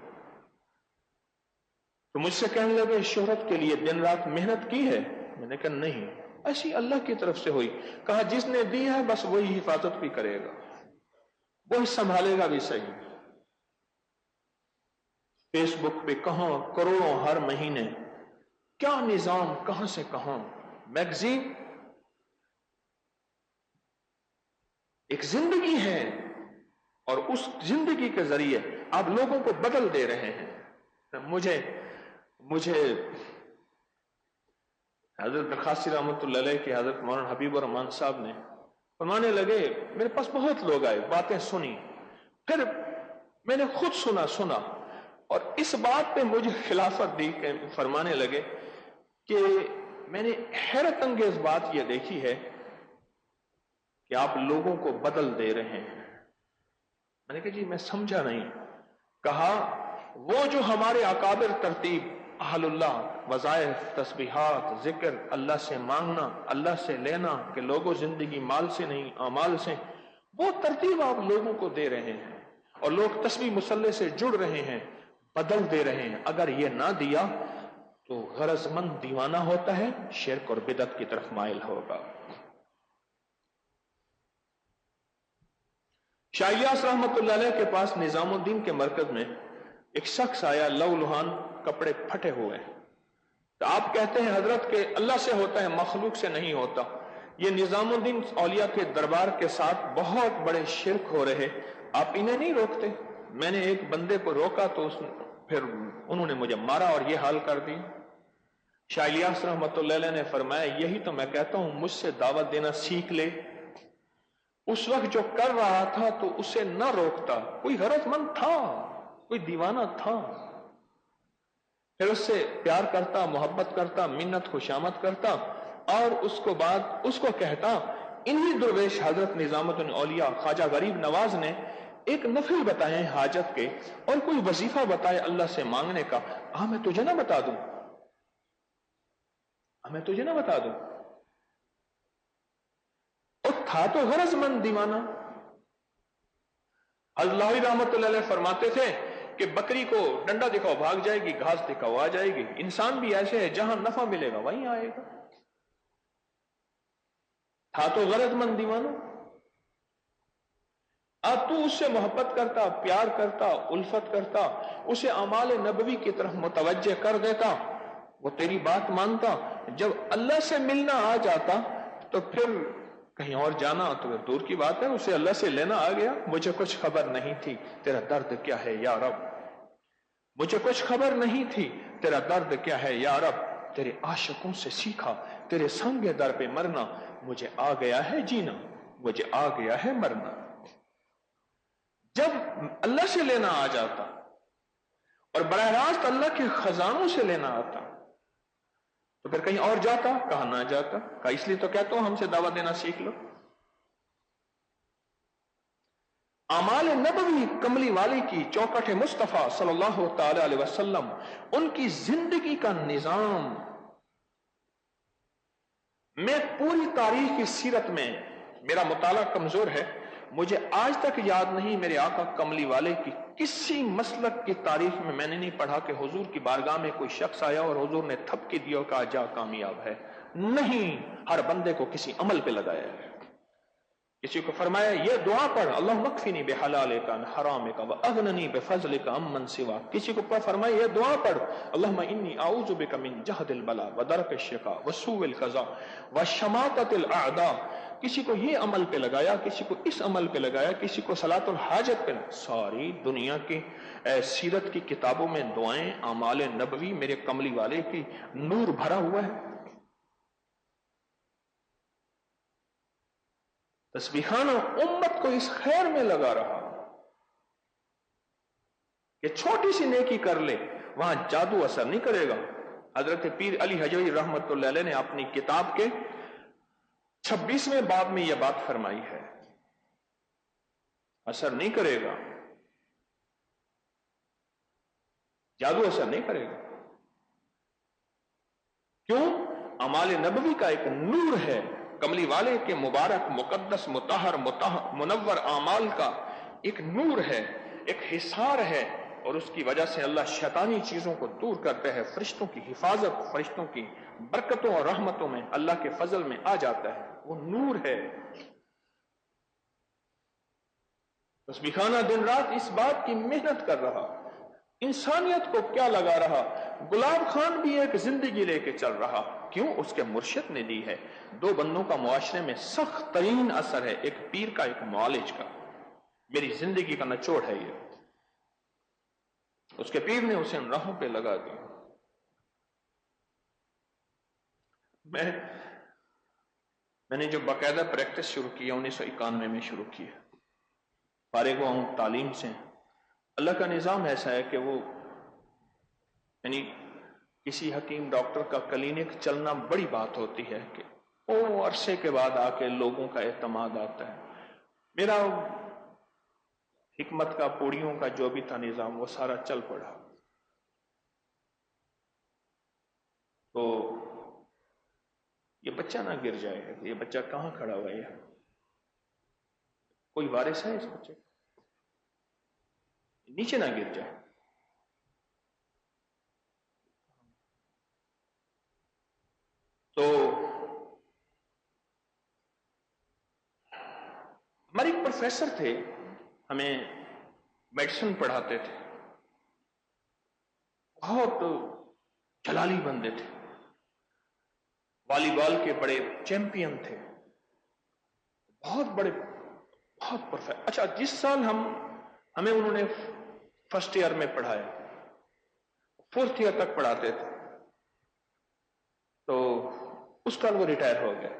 تو مجھ سے کہنے لگے شہرت کے لیے دن رات محنت کی ہے؟ میں نے کہا نہیں، ایسی اللہ کی طرف سے ہوئی، کہا جس نے دی ہے بس وہی حفاظت بھی کرے گا، وہی سنبھالے گا بھی صحیح۔ فیس بک پہ کہاں کروڑوں ہر مہینے، کیا نظام، کہاں سے کہاں، میگزین، ایک زندگی ہے، اور اس زندگی کے ذریعے آپ لوگوں کو بدل دے رہے ہیں۔ مجھے حضرت خاصی رحمت اللہ علیہ کے حضرت مولانا حبیب الرحمان صاحب نے فرمانے لگے، میرے پاس بہت لوگ آئے، باتیں سنی، پھر میں نے خود سنا، اور اس بات پہ مجھے خلافت دی کہ فرمانے لگے کہ میں نے حیرت انگیز بات یہ دیکھی ہے کہ آپ لوگوں کو بدل دے رہے ہیں۔ میں نے کہا جی میں سمجھا نہیں، کہا وہ جو ہمارے اکابر ترتیب، اہل اللہ، وظائف، تسبیحات، ذکر، اللہ سے مانگنا، اللہ سے لینا، کہ لوگوں زندگی مال سے نہیں اعمال سے، وہ ترتیب آپ لوگوں کو دے رہے ہیں، اور لوگ تسبیح مصلے سے جڑ رہے ہیں، بدل دے رہے ہیں۔ اگر یہ نہ دیا تو غرض مند دیوانہ ہوتا ہے، شرک اور بدعت کی طرف مائل ہوگا۔ شاہ الیاس رحمت اللہ علیہ کے پاس نظام الدین کے مرکز میں ایک شخص آیا، لو لہان، کپڑے پھٹے ہوئے، تو آپ کہتے ہیں حضرت کہ اللہ سے ہوتا ہے، مخلوق سے نہیں ہوتا، یہ نظام الدین اولیاء کے دربار کے ساتھ بہت بڑے شرک ہو رہے، آپ انہیں نہیں روکتے؟ میں نے ایک بندے کو روکا تو پھر انہوں نے مجھے مارا اور یہ حال کر دی۔ شاہ الیاس رحمت اللہ علیہ نے فرمایا یہی تو میں کہتا ہوں، مجھ سے دعوت دینا سیکھ لے، اس وقت جو کر رہا تھا تو اسے نہ روکتا، کوئی غرض مند تھا، کوئی دیوانہ تھا، پھر اس سے پیار کرتا، محبت کرتا، منت خوشامد کرتا، اور اس کو بعد اس کو کہتا۔ انہی درویش حضرت نظام الدین اولیاء خواجہ غریب نواز نے ایک نفل بتائے حاجت کے، اور کوئی وظیفہ بتائے اللہ سے مانگنے کا، میں تجھے نہ بتا دوں، میں تجھے نہ بتا دوں، اور تھا تو غرض مند دیوانہ۔ اللہ رحمت اللہ علیہ فرماتے تھے کہ بکری کو ڈنڈا دکھاؤ بھاگ جائے گی، گھاس دکھاؤ آ جائے گی، انسان بھی ایسے ہے، جہاں نفع ملے گا وہیں آئے گا، تھا تو غرض مند دیوانہ۔ اب تو اس سے محبت کرتا، پیار کرتا، الفت کرتا، اسے اعمال نبوی کی طرف متوجہ کر دیتا، وہ تیری بات مانتا، جب اللہ سے ملنا آ جاتا تو پھر کہیں اور جانا تو دور کی بات ہے، اسے اللہ سے لینا آ گیا، مجھے کچھ خبر نہیں تھی تیرا درد کیا ہے یا رب، مجھے کچھ خبر نہیں تھی تیرا درد کیا ہے یا رب، تیرے عاشقوں سے سیکھا تیرے سنگ در پہ مرنا، مجھے آ گیا ہے جینا، مجھے آ گیا ہے مرنا۔ جب اللہ سے لینا آ جاتا اور براہ راست اللہ کے خزانوں سے لینا آتا تو پھر کہیں اور جاتا، کہاں نہ جاتا، کہا اس لیے تو کہتا ہوں ہم سے دعوت دینا سیکھ لو۔ اعمال نبوی کملی والے کی چوکٹ مصطفیٰ صلی اللہ تعالی علیہ وسلم، ان کی زندگی کا نظام، میں پوری تاریخ کی سیرت میں، میرا مطالعہ کمزور ہے، مجھے آج تک یاد نہیں میرے آقا کملی والے کی کسی مسلک کی تاریخ میں نے نہیں پڑھا کہ حضور کی بارگاہ میں کوئی شخص آیا اور حضور نے تھپکی دی اور کہا جا کامیاب ہے، نہیں، ہر بندے کو کسی عمل پہ لگایا ہے۔ کسی کو فرمایا یہ دعا پڑھ اللہم اکفنی بحلالک عن حرامک واغننی بفضلک عمن سواک، کسی کو فرمایا یہ دعا پڑھ اللہم انی اعوذ بک من جہد البلاء ودرک الشقاء وسوء القضاء وشماتۃ الاعداء، کسی کو یہ عمل پہ لگایا، کسی کو اس عمل پہ لگایا، کسی کو صلاۃ الحاجت پہ لگایا۔ ساری دنیا کی سیرت کی کتابوں میں دعائیں اعمال نبوی میرے کملی والے کی نور بھرا ہوا ہے۔ تسبیحانہ امت کو اس خیر میں لگا رہا کہ چھوٹی سی نیکی کر لے وہاں جادو اثر نہیں کرے گا۔ حضرت پیر علی حجوی رحمت اللہ علیہ نے اپنی کتاب کے 26ویں باب میں یہ بات فرمائی ہے، اثر نہیں کرے گا، جادو اثر نہیں کرے گا۔ کیوں؟ اعمال نبوی کا ایک نور ہے، کملی والے کے مبارک مقدس مطہر منور اعمال کا ایک نور ہے، ایک حصار ہے، اور اس کی وجہ سے اللہ شیطانی چیزوں کو دور کرتا ہے، فرشتوں کی حفاظت، فرشتوں کی برکتوں اور رحمتوں میں اللہ کے فضل میں آ جاتا ہے، وہ نور ہے۔ تسبیحانہ دن رات اس بات کی محنت کر رہا، انسانیت کو کیا لگا رہا، گلاب خان بھی ایک زندگی لے کے چل رہا، کیوں؟ اس کے مرشد نے دی ہے۔ دو بندوں کا معاشرے میں سخت ترین اثر ہے، ایک پیر کا ایک معالج کا، میری زندگی کا نچوڑ ہے یہ۔ اس کے پیر نے اسے ان راہوں پہ لگا دیا۔ میں نے جو باقاعدہ پریکٹس شروع کی 1991 میں شروع کی ہے، فارغ ہوا ہوں تعلیم سے۔ اللہ کا نظام ایسا ہے کہ وہ یعنی کسی حکیم ڈاکٹر کا کلینک چلنا بڑی بات ہوتی ہے کہ وہ عرصے کے بعد آ کے لوگوں کا اعتماد آتا ہے۔ میرا حکمت کا پوڑیوں کا جو بھی تھا نظام وہ سارا چل پڑا، تو یہ بچہ نہ گر جائے، یہ بچہ کہاں کھڑا ہوا ہے، کوئی وارث ہے اس بچے، نیچے نہ گر جائے۔ تو ہمارے ایک پروفیسر تھے، ہمیں میڈیسن پڑھاتے تھے، بہت جلالی بندے تھے، والی بال کے بڑے چیمپئن تھے، بہت بڑے، بہت پرفیکٹ۔ اچھا، جس سال ہمیں انہوں نے فرسٹ ایئر میں پڑھایا، 4th ایئر تک پڑھاتے تھے، تو اس سال وہ ریٹائر ہو گئے۔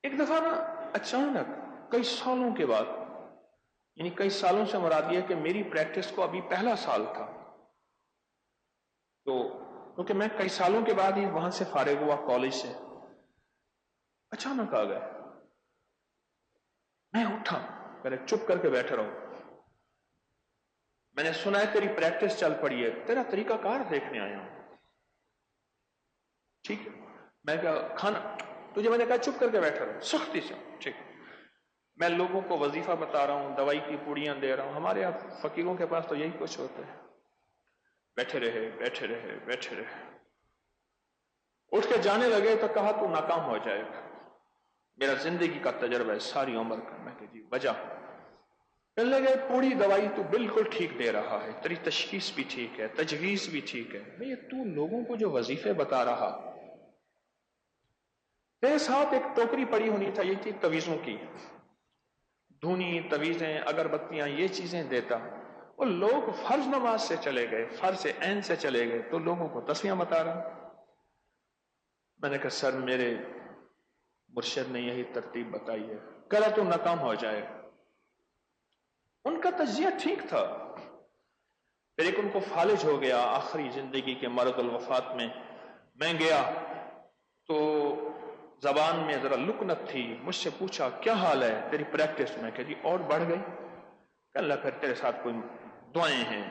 ایک دفعہ نا اچانک کئی سالوں کے بعد، یعنی کئی سالوں سے مراد یہ کہ میری پریکٹس کو ابھی پہلا سال تھا، تو کیونکہ میں کئی سالوں کے بعد ہی وہاں سے فارغ ہوا کالج سے، اچانک آ گئے۔ میں اٹھا، پہلے چپ کر کے بیٹھے رہو، میں نے سنا ہے تیری پریکٹس چل پڑی ہے، تیرا طریقہ کار دیکھنے آیا ہوں۔ ٹھیک ہے، میں کہا کھانا تجھے، میں نے کہا چپ کر کے بیٹھا رہو، سختی سے۔ ٹھیک، میں لوگوں کو وظیفہ بتا رہا ہوں، دوائی کی پوڑیاں دے رہا ہوں، ہمارے یہاں فقیروں کے پاس تو یہی کچھ ہوتا ہے۔ بیٹھے رہے بیٹھے رہے بیٹھے رہے، اٹھ کے جانے لگے تو کہا تو ناکام ہو جائے گا، میرا زندگی کا تجربہ ہے ساری عمر کا۔ میں کہ جی وجہ، کہنے لگے پوری دوائی تو بالکل ٹھیک دے رہا ہے، تیری تشخیص بھی ٹھیک ہے، تجویز بھی ٹھیک ہے، بھئی تو لوگوں کو جو وظیفے بتا رہا، تیرے ساتھ ایک ٹوکری پڑی ہونی چاہیے تھی تویزوں کی، دھونی، تویزیں، اگربتیاں، یہ چیزیں دیتا. وہ لوگ فرض نماز سے چلے گئے، فرض عین سے چلے گئے، تو لوگوں کو تسبیحاں بتا رہا. میں نے کہا سر میرے مرشد نے یہی ترتیب بتائی ہے، کل تو ناکام ہو جائے. ان کا تجزیہ ٹھیک تھا، پھر ایک ان کو فالج ہو گیا آخری زندگی کے مرض الوفات میں گیا تو زبان میں ذرا لکنت تھی، مجھ سے پوچھا کیا حال ہے تیری پریکٹس میں، کہ جی اور بڑھ گئی. کہ اللہ پھر تیرے ساتھ کوئی دعائیں ہیں،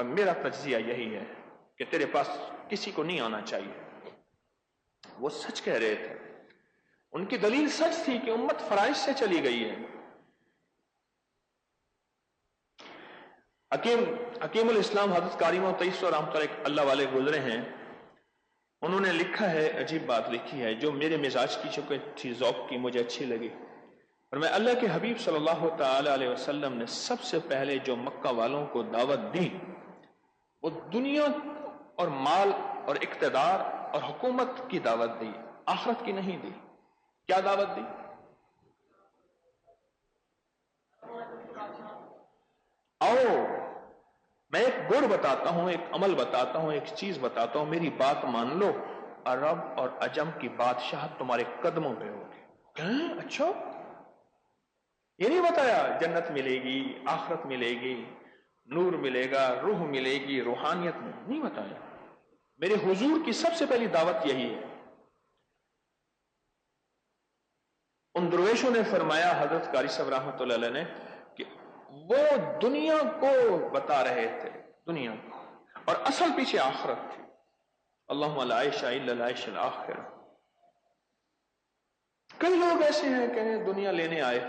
میرا تجزیہ یہی ہے کہ تیرے پاس کسی کو نہیں آنا چاہیے. وہ سچ کہہ رہے تھے، ان کی دلیل سچ تھی کہ امت فرائض سے چلی گئی ہے. حکیم الاسلام حضرت کاریمہ تیسو رحمۃ اللہ والے گزرے ہیں، انہوں نے لکھا ہے، عجیب بات لکھی ہے جو میرے مزاج کی چونکہ تھی، ذوق کی، مجھے اچھی لگی. اور میں اللہ کے حبیب صلی اللہ تعالی علیہ وسلم نے سب سے پہلے جو مکہ والوں کو دعوت دی وہ دنیا اور مال اور اقتدار اور حکومت کی دعوت دی، آخرت کی نہیں دی. کیا دعوت دی؟ آؤ میں ایک گڑ بتاتا ہوں، ایک عمل بتاتا ہوں، ایک چیز بتاتا ہوں، میری بات مان لو، عرب اور عجم کی بادشاہت تمہارے قدموں پہ ہوگی. اچھا یہ نہیں بتایا جنت ملے گی، آخرت ملے گی، نور ملے گا، روح ملے گی، روحانیت نہیں بتایا. میرے حضور کی سب سے پہلی دعوت یہی ہے. ان درویشوں نے فرمایا، حضرت قاری صاحب رحمۃ اللہ علیہ نے، کہ وہ دنیا کو بتا رہے تھے، دنیا کو، اور اصل پیچھے آخرت تھی. اللہم لا عیش الا العیش الاخرہ. کئی لوگ ایسے ہیں کہ دنیا لینے آئے،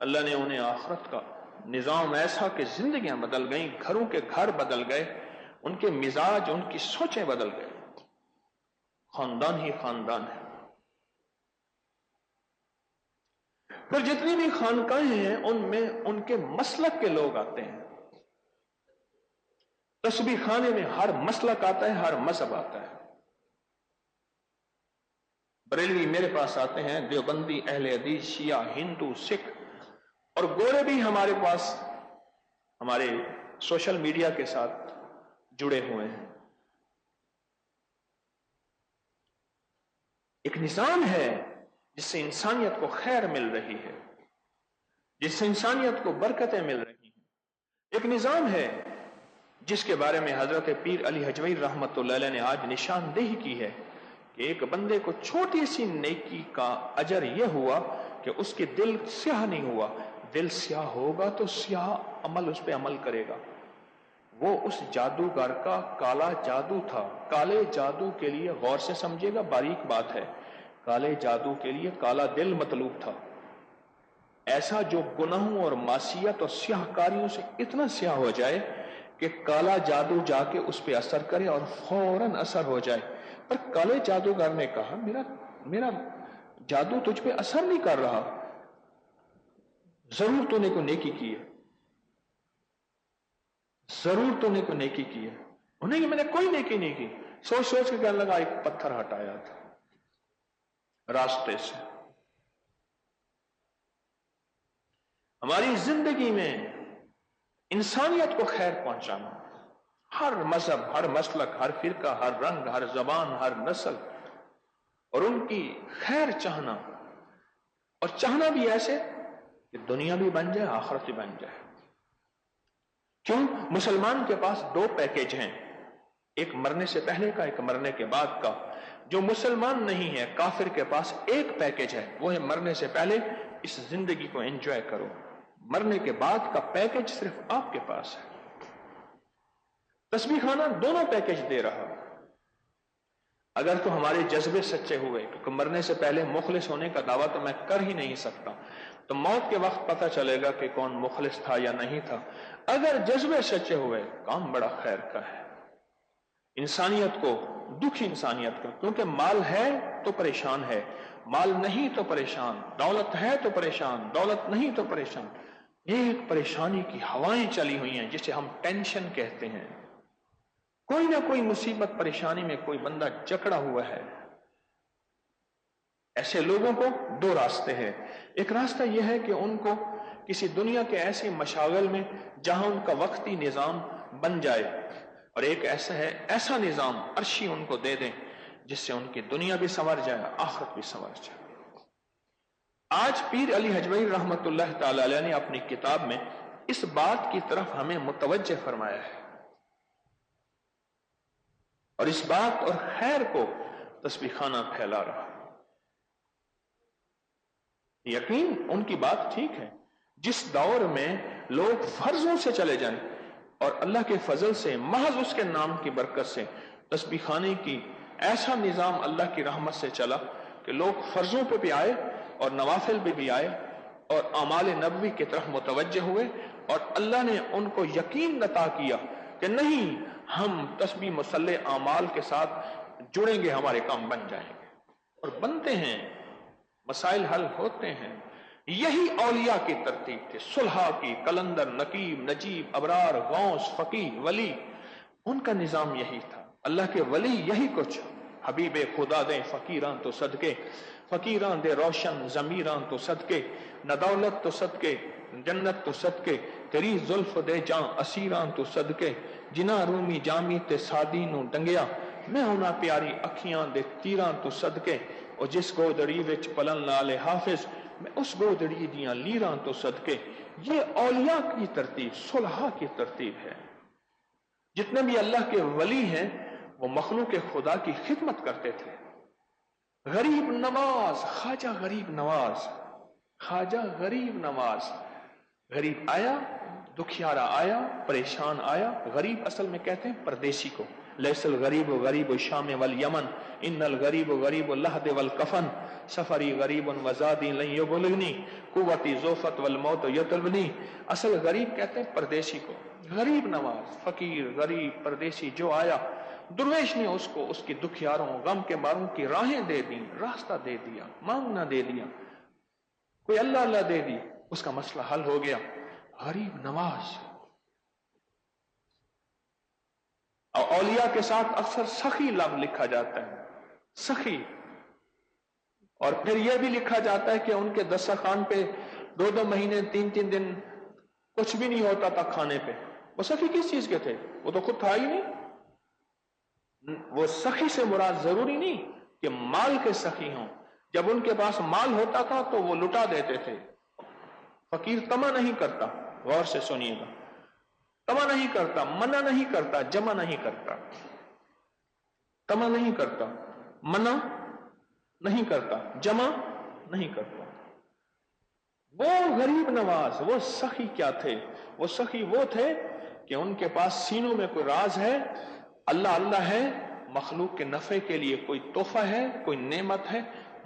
اللہ نے انہیں آخرت کا نظام ایسا کہ زندگیاں بدل گئیں، گھروں کے گھر بدل گئے، ان کے مزاج، ان کی سوچیں بدل گئے، خاندان ہی خاندان ہے. پھر جتنی بھی خانقاہیں ہیں ان میں ان کے مسلک کے لوگ آتے ہیں. تسبیح خانے میں ہر مسلک آتا ہے، ہر مذہب آتا ہے. بریلوی میرے پاس آتے ہیں، دیوبندی، اہل حدیث، شیعہ، ہندو، سکھ، اور گورے بھی ہمارے پاس ہمارے سوشل میڈیا کے ساتھ جڑے ہوئے ہیں. ایک نظام ہے جس سے انسانیت کو خیر مل رہی ہے، جس سے انسانیت کو برکتیں مل رہی ہیں. ایک نظام ہے جس کے بارے میں حضرت پیر علی حجویری رحمت اللہ علیہ نے آج نشاندہی کی ہے کہ ایک بندے کو چھوٹی سی نیکی کا اجر یہ ہوا کہ اس کے دل سیاہ نہیں ہوا. دل سیاہ ہوگا تو سیاہ عمل اس پہ عمل کرے گا. وہ اس جادوگر کا کالا جادو تھا. کالے جادو کے لیے غور سے سمجھے گا، باریک بات ہے، کالے جادو کے لیے کالا دل مطلوب تھا. ایسا جو گناہوں اور معصیت اور سیاہ کاریوں سے اتنا سیاہ ہو جائے کہ کالا جادو جا کے اس پہ اثر کرے اور فوراً اثر ہو جائے. پر کالے جادوگر نے کہا میرا جادو تجھ پہ اثر نہیں کر رہا، ضرور تو نے کوئی نیکی کی ہے، ضرور تو نے کوئی نیکی کی ہے. انہیں کہ میں نے کوئی نیکی نہیں کی. سوچ سوچ کے کہنے لگا ایک پتھر ہٹایا تھا راستے سے. ہماری زندگی میں انسانیت کو خیر پہنچانا، ہر مذہب، ہر مسلک، ہر فرقہ، ہر رنگ، ہر زبان، ہر نسل، اور ان کی خیر چاہنا، اور چاہنا بھی ایسے کہ دنیا بھی بن جائے، آخرت بھی بن جائے. کیوں؟ مسلمان کے پاس دو پیکج ہیں، ایک مرنے سے پہلے کا، ایک مرنے کے بعد کا. جو مسلمان نہیں ہے، کافر کے پاس ایک پیکج ہے، وہ ہے مرنے سے پہلے اس زندگی کو انجوائے کرو. مرنے کے بعد کا پیکج صرف آپ کے پاس ہے. تسبیح خانہ دونوں پیکج دے رہا. اگر تو ہمارے جذبے سچے ہوئے، کیونکہ مرنے سے پہلے مخلص ہونے کا دعویٰ تو میں کر ہی نہیں سکتا، تو موت کے وقت پتہ چلے گا کہ کون مخلص تھا یا نہیں تھا. اگر جذبے سچے ہوئے، کام بڑا خیر کا ہے. انسانیت کو، دکھی انسانیت کا، کیونکہ مال ہے تو پریشان ہے، مال نہیں تو پریشان، دولت ہے تو پریشان، دولت نہیں تو پریشان. ایک پریشانی کی ہوائیں چلی ہوئی ہیں جسے ہم ٹینشن کہتے ہیں. کوئی نہ کوئی مصیبت پریشانی میں کوئی بندہ جکڑا ہوا ہے. ایسے لوگوں کو دو راستے ہیں. ایک راستہ یہ ہے کہ ان کو کسی دنیا کے ایسے مشاغل میں جہاں ان کا وقتی نظام بن جائے، اور ایک ایسا نظام عرشی ان کو دے دیں جس سے ان کی دنیا بھی سنور جائے، آخرت بھی سنور جائے. آج پیر علی حجویری رحمت اللہ تعالی علیہ نے اپنی کتاب میں اس بات کی طرف ہمیں متوجہ فرمایا ہے، اور اس بات اور خیر کو تسبیح خانہ پھیلا رہا. یقین ان کی بات ٹھیک ہے. جس دور میں لوگ فرضوں سے چلے جائیں اور اللہ کے فضل سے محض اس کے نام کی برکت سے تسبیح خانے کی ایسا نظام اللہ کی رحمت سے چلا کہ لوگ فرضوں پہ بھی آئے اور نوافل پہ بھی آئے اور اعمال نبوی کی طرف متوجہ ہوئے، اور اللہ نے ان کو یقین عطا کیا کہ نہیں، ہم تسبیح مصلح اعمال کے ساتھ جڑیں گے، ہمارے کام بن جائیں گے، اور بنتے ہیں، مسائل حل ہوتے ہیں. یہی اولیاء کی ترتیب تھی، صلحاء کی، کلندر، نقیب، نجیب، ابرار، غوث، فقیہ، ولی. ان کا نظام یہی تھا. اللہ کے ولی یہی کچھ، حبیب خدا دے فقیراں تو صدقے، فقیراں دے روشن ضمیراں تو صدقے، نہ دولت تو صدقے، جنت تو صدقے، تیری زلف دے جاں اسیراں تو صدقے، جنا رومی جامی تے سادی نو ڈنگیا، میں ہونا پیاری اکھیاں دے تیراں تو صدقے، اور جس گودڑی وچ پلن لالے حافظ، میں اس گودڑی دیاں لیراں تو صدقے. یہ اولیاء کی ترتیب، صلحاء کی ترتیب ہے. جتنے بھی اللہ کے ولی ہیں وہ مخلوق خدا کی خدمت کرتے تھے. غریب نواز، خواجہ غریب نواز، خواجہ غریب نواز. غریب آیا، دکھیارا آیا، پریشان آیا. غریب اصل میں کہتے ہیں پردیسی کو. لیس الغریب غریب الشام والیمن ان الغریب غریب اللحد والکفن سفری غریب وزادی لن یبلغنی قوتی ذوفت والموت یطلبنی. اصل غریب کہتے ہیں پردیسی کو. غریب نواز، فقیر، غریب، پردیسی جو آیا، درویش نے اس کو اس کی دکھیاروں، غم کے ماروں کی راہیں دے دیں، راستہ دے دیا، مانگنا دے دیا، کوئی اللہ اللہ دے دی، اس کا مسئلہ حل ہو گیا. غریب نواز. اور اولیاء کے ساتھ اکثر سخی لفظ لکھا جاتا ہے، سخی. اور پھر یہ بھی لکھا جاتا ہے کہ ان کے دسترخوان پہ 2 مہینے 3 دن کچھ بھی نہیں ہوتا تھا کھانے پہ. وہ سخی کس چیز کے تھے؟ وہ تو خود تھا ہی نہیں. وہ سخی سے مراد ضروری نہیں کہ مال کے سخی ہوں. جب ان کے پاس مال ہوتا تھا تو وہ لٹا دیتے تھے. فقیر طمع نہیں کرتا، غور سے سنیے گا، طمع نہیں کرتا، منع نہیں کرتا، جمع نہیں کرتا. طمع نہیں کرتا، منع نہیں کرتا، جمع نہیں کرتا. وہ غریب نواز، وہ سخی کیا تھے؟ وہ سخی وہ تھے کہ ان کے پاس سینوں میں کوئی راز ہے، اللہ اللہ ہے، مخلوق کے نفع کے لیے کوئی تحفہ ہے، کوئی نعمت ہے،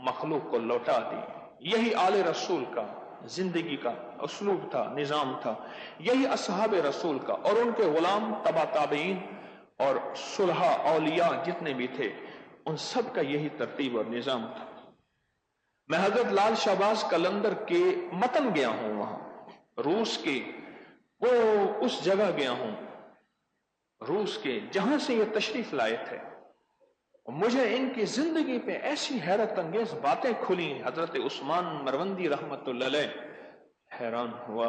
مخلوق کو لوٹا دی. یہی آل رسول کا زندگی کا اسلوب تھا، نظام تھا. یہی اصحاب رسول کا اور ان کے غلام تبع تابعین اور صلحاء اولیاء جتنے بھی تھے، ان سب کا یہی ترتیب اور نظام تھا. میں حضرت لال شہباز قلندر کے متن گیا ہوں، وہاں روس کے وہ اس جگہ گیا ہوں روس کے جہاں سے یہ تشریف لائے تھے. مجھے ان کی زندگی پہ ایسی حیرت انگیز باتیں کھلی. حضرت عثمان مروندی رحمت اللہ علیہ، حیران ہوا.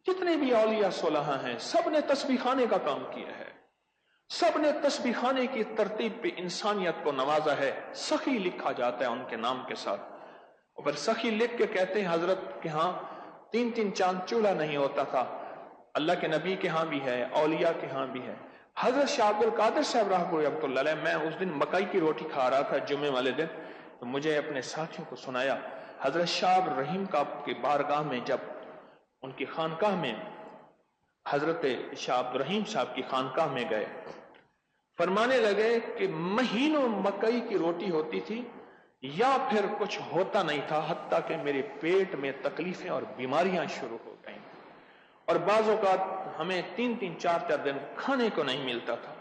جتنے بھی اولیاء صلحاء ہیں سب نے تسبیح خانے کا کام کیا ہے، سب نے تسبیح خانے کی ترتیب پہ انسانیت کو نوازا ہے. سخی لکھا جاتا ہے ان کے نام کے ساتھ، اور پھر سخی لکھ کے کہتے ہیں حضرت کے ہاں 3 چاند چولہا نہیں ہوتا تھا. اللہ کے نبی کے ہاں بھی ہے، اولیاء کے ہاں بھی ہے. حضرت شاہ عبد القادر صاحب رحمۃ اللہ علیہ، میں اس دن مکئی کی روٹی کھا رہا تھا جمعے والے دن، تو مجھے اپنے ساتھیوں کو سنایا. حضرت شاہ عبد الرحیم کی بارگاہ میں، جب ان کی خانقاہ میں، حضرت شاہ عبد الرحیم صاحب کی خانقاہ میں گئے، فرمانے لگے کہ مہینوں مکئی کی روٹی ہوتی تھی یا پھر کچھ ہوتا نہیں تھا، حتیٰ کہ میرے پیٹ میں تکلیفیں اور بیماریاں شروع ہو گئیں، اور بعض اوقات ہمیں 3-4 دن کھانے کو نہیں ملتا تھا.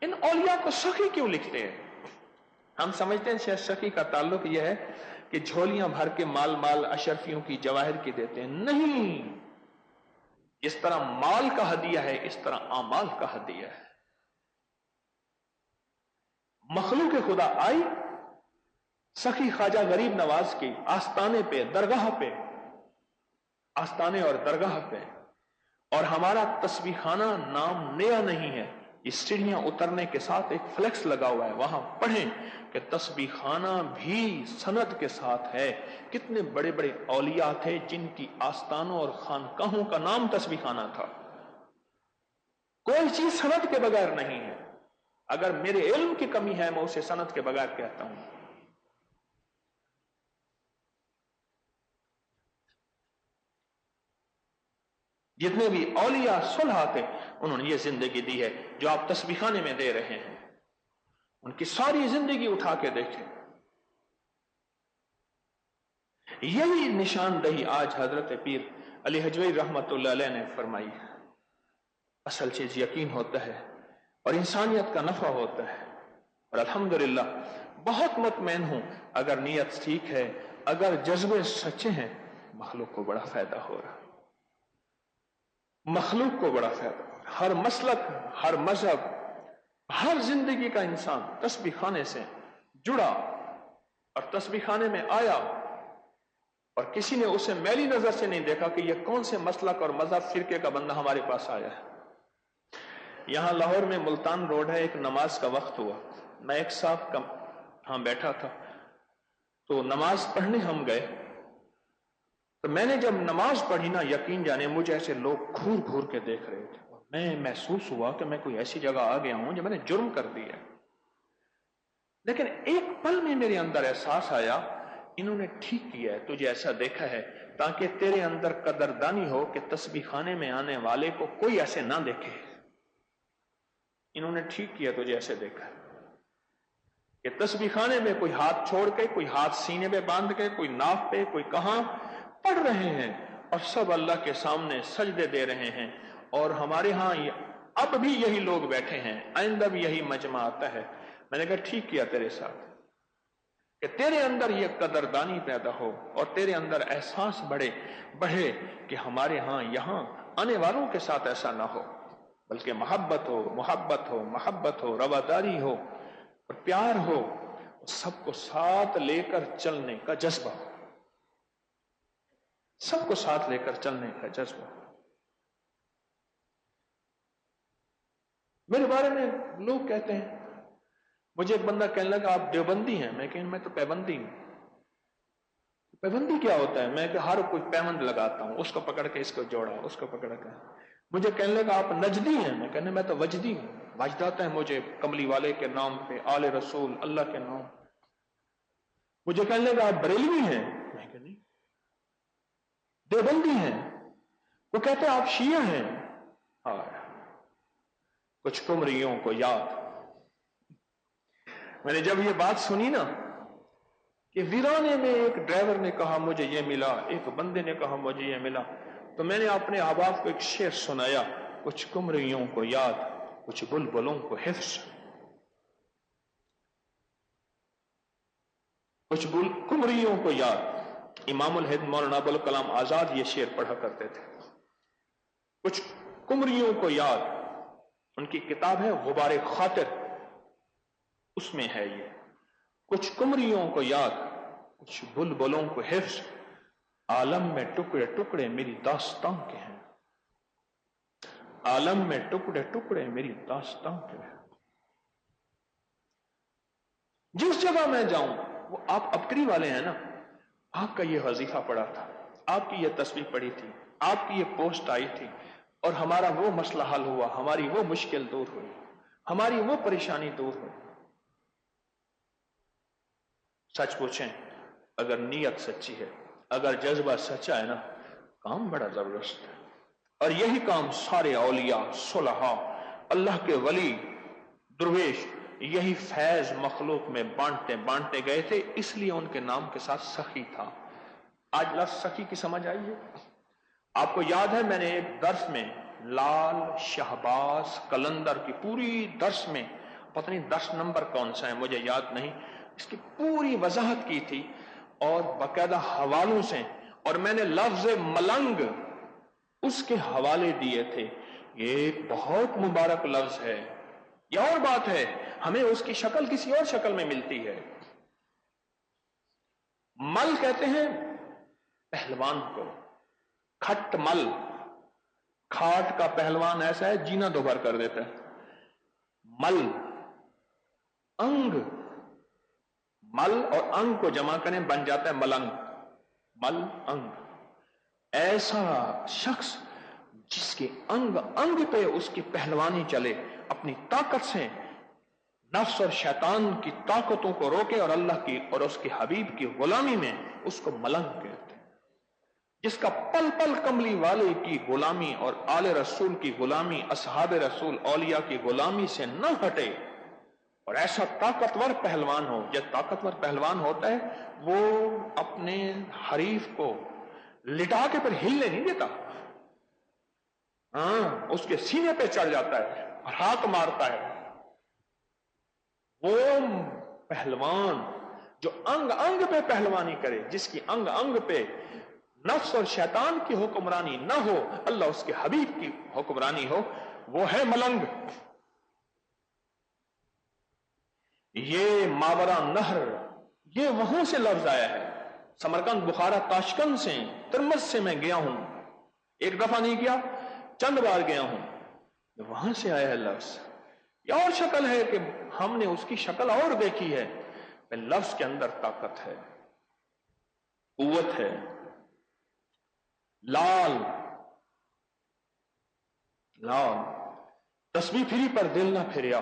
ان اولیاء کو سخی کیوں لکھتے ہیں؟ ہم سمجھتے ہیں شاید سخی کا تعلق یہ ہے کہ جھولیاں بھر کے مال اشرفیوں کی، جواہر کی دیتے ہیں. نہیں، جس طرح مال کا ہدیہ ہے اس طرح اعمال کا ہدیہ ہے. مخلوق خدا آئی سخی خواجہ غریب نواز کی آستانے پہ، درگاہ پہ، آستانے اور درگاہ پہ، اور ہمارا تسبیح خانہ نام نیا نہیں ہے. یہ سیڑھیاں اترنے کے ساتھ ایک فلیکس لگا ہوا ہے، وہاں پڑھیں کہ تسبیح خانہ بھی سند کے ساتھ ہے. کتنے بڑے بڑے اولیاء تھے جن کی آستانوں اور خانقاہوں کا نام تسبیح خانہ تھا. کوئی چیز سند کے بغیر نہیں ہے. اگر میرے علم کی کمی ہے میں اسے سند کے بغیر کہتا ہوں. جتنے بھی اولیاء صلح تھے انہوں نے یہ زندگی دی ہے جو آپ تسبیح خانے میں دے رہے ہیں. ان کی ساری زندگی اٹھا کے دیکھیں. یہی نشاندہی آج حضرت پیر علی حجویری رحمت اللہ علیہ نے فرمائی ہے. اصل چیز یقین ہوتا ہے اور انسانیت کا نفع ہوتا ہے. اور الحمدللہ بہت مطمئن ہوں اگر نیت ٹھیک ہے، اگر جذبے سچے ہیں، مخلوق کو بڑا فائدہ ہو رہا. مخلوق کو بڑا فائدہ ہو رہا. ہر مسلک، ہر مذہب، ہر زندگی کا انسان تسبیح خانے سے جڑا اور تسبیح خانے میں آیا اور کسی نے اسے میلی نظر سے نہیں دیکھا کہ یہ کون سے مسلک اور مذہب فرقے کا بندہ ہمارے پاس آیا ہے. یہاں لاہور میں ملتان روڈ ہے، ایک نماز کا وقت ہوا. میں ایک صاحب ہاں بیٹھا تھا تو نماز پڑھنے ہم گئے. تو میں نے جب نماز پڑھی نا، یقین جانے مجھے ایسے لوگ گھور گھور کے دیکھ رہے تھے. میں محسوس ہوا کہ میں کوئی ایسی جگہ آ گیا ہوں جو میں نے جرم کر دیا. لیکن ایک پل میں میرے اندر احساس آیا انہوں نے ٹھیک کیا ہے، تجھے ایسا دیکھا ہے تاکہ تیرے اندر قدردانی ہو کہ تسبیح خانے میں آنے والے کو کوئی ایسے نہ دیکھے. انہوں نے ٹھیک کیا، تجھے ایسے دیکھا کہ تسبیح خانے میں کوئی ہاتھ چھوڑ کے، کوئی ہاتھ سینے پہ باندھ کے، کوئی ناف پہ، کوئی کہاں پڑھ رہے ہیں اور سب اللہ کے سامنے سجدے دے رہے ہیں. اور ہمارے ہاں اب بھی یہی لوگ بیٹھے ہیں، آئندہ بھی یہی مجمع آتا ہے. میں نے کہا ٹھیک کیا تیرے ساتھ کہ تیرے اندر یہ قدردانی پیدا ہو اور تیرے اندر احساس بڑھے کہ ہمارے ہاں یہاں آنے والوں کے ساتھ ایسا نہ ہو، بلکہ محبت ہو، رواداری ہو اور پیار ہو، سب کو ساتھ لے کر چلنے کا جذبہ ہو. سب کو ساتھ لے کر چلنے کا جذبہ. میرے بارے میں لوگ کہتے ہیں، مجھے ایک بندہ کہنے لگا آپ دیوبندی ہیں. میں کہوں میں تو پیبندی ہوں. پیبندی کیا ہوتا ہے؟ میں کہ ہر کوئی پیوند لگاتا ہوں، اس کو پکڑ کے اس کو جوڑا، اس کو پکڑ کے. مجھے کہنے لگا آپ نجدی ہیں. میں کہنے میں تو وجدی ہوں. وجد آتا ہے مجھے کملی والے کے نام پہ، آل رسول، اللہ کے نام. مجھے کہنے لگا آپ بریلوی ہیں. میں کہ نہیں. دیوبندی ہیں. وہ کہتے ہیں آپ شیعہ ہیں. ہاں کچھ کمریوں کو یاد. میں نے جب یہ بات سنی نا کہ ویرانے میں ایک ڈرائیور نے کہا مجھے یہ ملا، ایک بندے نے کہا مجھے یہ ملا، تو میں نے اپنے احباب کو ایک شعر سنایا، کچھ کمریوں کو یاد، کچھ بلبلوں کو حفظ. کچھ کمریوں کو یاد. امام الہند مولانا ابوالکلام آزاد یہ شعر پڑھا کرتے تھے. کچھ کمریوں کو یاد، ان کی کتاب ہے غبار خاطر، اس میں ہے یہ. کچھ کمریوں کو یاد، کچھ بلبلوں کو حفظ، عالم میں ٹکڑے ٹکڑے میری داستان کے ہیں. عالم میں ٹکڑے ٹکڑے میری داستان کے ہیں. جس جگہ میں جاؤں، وہ آپ ابکری والے ہیں نا، آپ کا یہ وظیفہ پڑا تھا، آپ کی یہ تسبیح پڑی تھی، آپ کی یہ پوسٹ آئی تھی اور ہمارا وہ مسئلہ حل ہوا، ہماری وہ مشکل دور ہوئی، ہماری وہ پریشانی دور ہوئی. سچ پوچھیں، اگر نیت سچی ہے، اگر جذبہ سچا ہے نا، کام بڑا زبردست ہے. اور یہی کام سارے اولیاء، صلحاء، اللہ کے ولی، درویش یہی فیض مخلوق میں بانٹتے گئے تھے. اس لیے ان کے نام کے ساتھ سخی تھا. آج لفظ سخی کی سمجھ آئی ہے؟ آپ کو یاد ہے میں نے ایک درس میں لال شہباز قلندر کی پوری درس میں، پتہ نہیں درس نمبر کون سا ہے مجھے یاد نہیں، اس کی پوری وضاحت کی تھی اور باقاعدہ حوالوں سے. اور میں نے لفظ ملنگ اس کے حوالے دیے تھے. یہ ایک بہت مبارک لفظ ہے. یہ اور بات ہے ہمیں اس کی شکل کسی اور شکل میں ملتی ہے. مل کہتے ہیں پہلوان کو. کھٹ مل، کھاٹ کا پہلوان ایسا ہے جینا دوبھر کر دیتا ہے. مل انگ، مل اور انگ کو جمع کریں بن جاتا ہے ملنگ. مل انگ، ایسا شخص جس کے انگ انگ پہ اس کی پہلوانی چلے، اپنی طاقت سے نفس اور شیطان کی طاقتوں کو روکے اور اللہ کی اور اس کے حبیب کی غلامی میں، اس کو ملنگ کہتے ہیں. جس کا پل پل کملی والے کی غلامی اور آل رسول کی غلامی، اصحاب رسول اولیاء کی غلامی سے نہ ہٹے، اور ایسا طاقتور پہلوان ہو. جب طاقتور پہلوان ہوتا ہے وہ اپنے حریف کو لٹا کے پھر ہلنے نہیں دیتا. ہاں، اس کے سینے پہ چڑھ جاتا ہے اور ہاتھ مارتا ہے. وہ پہلوان جو انگ انگ پہ پہلوانی کرے، جس کی انگ انگ پہ نفس اور شیطان کی حکمرانی نہ ہو، اللہ اس کے حبیب کی حکمرانی ہو، وہ ہے ملنگ. یہ ماورا نہر، یہ وہاں سے لفظ آیا ہے. سمرقند، بخارا، تاشکند سے، ترمذ سے میں گیا ہوں. ایک دفعہ نہیں گیا، چند بار گیا ہوں. وہاں سے آیا ہے لفظ. یہ اور شکل ہے کہ ہم نے اس کی شکل اور دیکھی ہے. لفظ کے اندر طاقت ہے، قوت ہے. لال، لال تسبیح پھری پر دل نہ پھریا،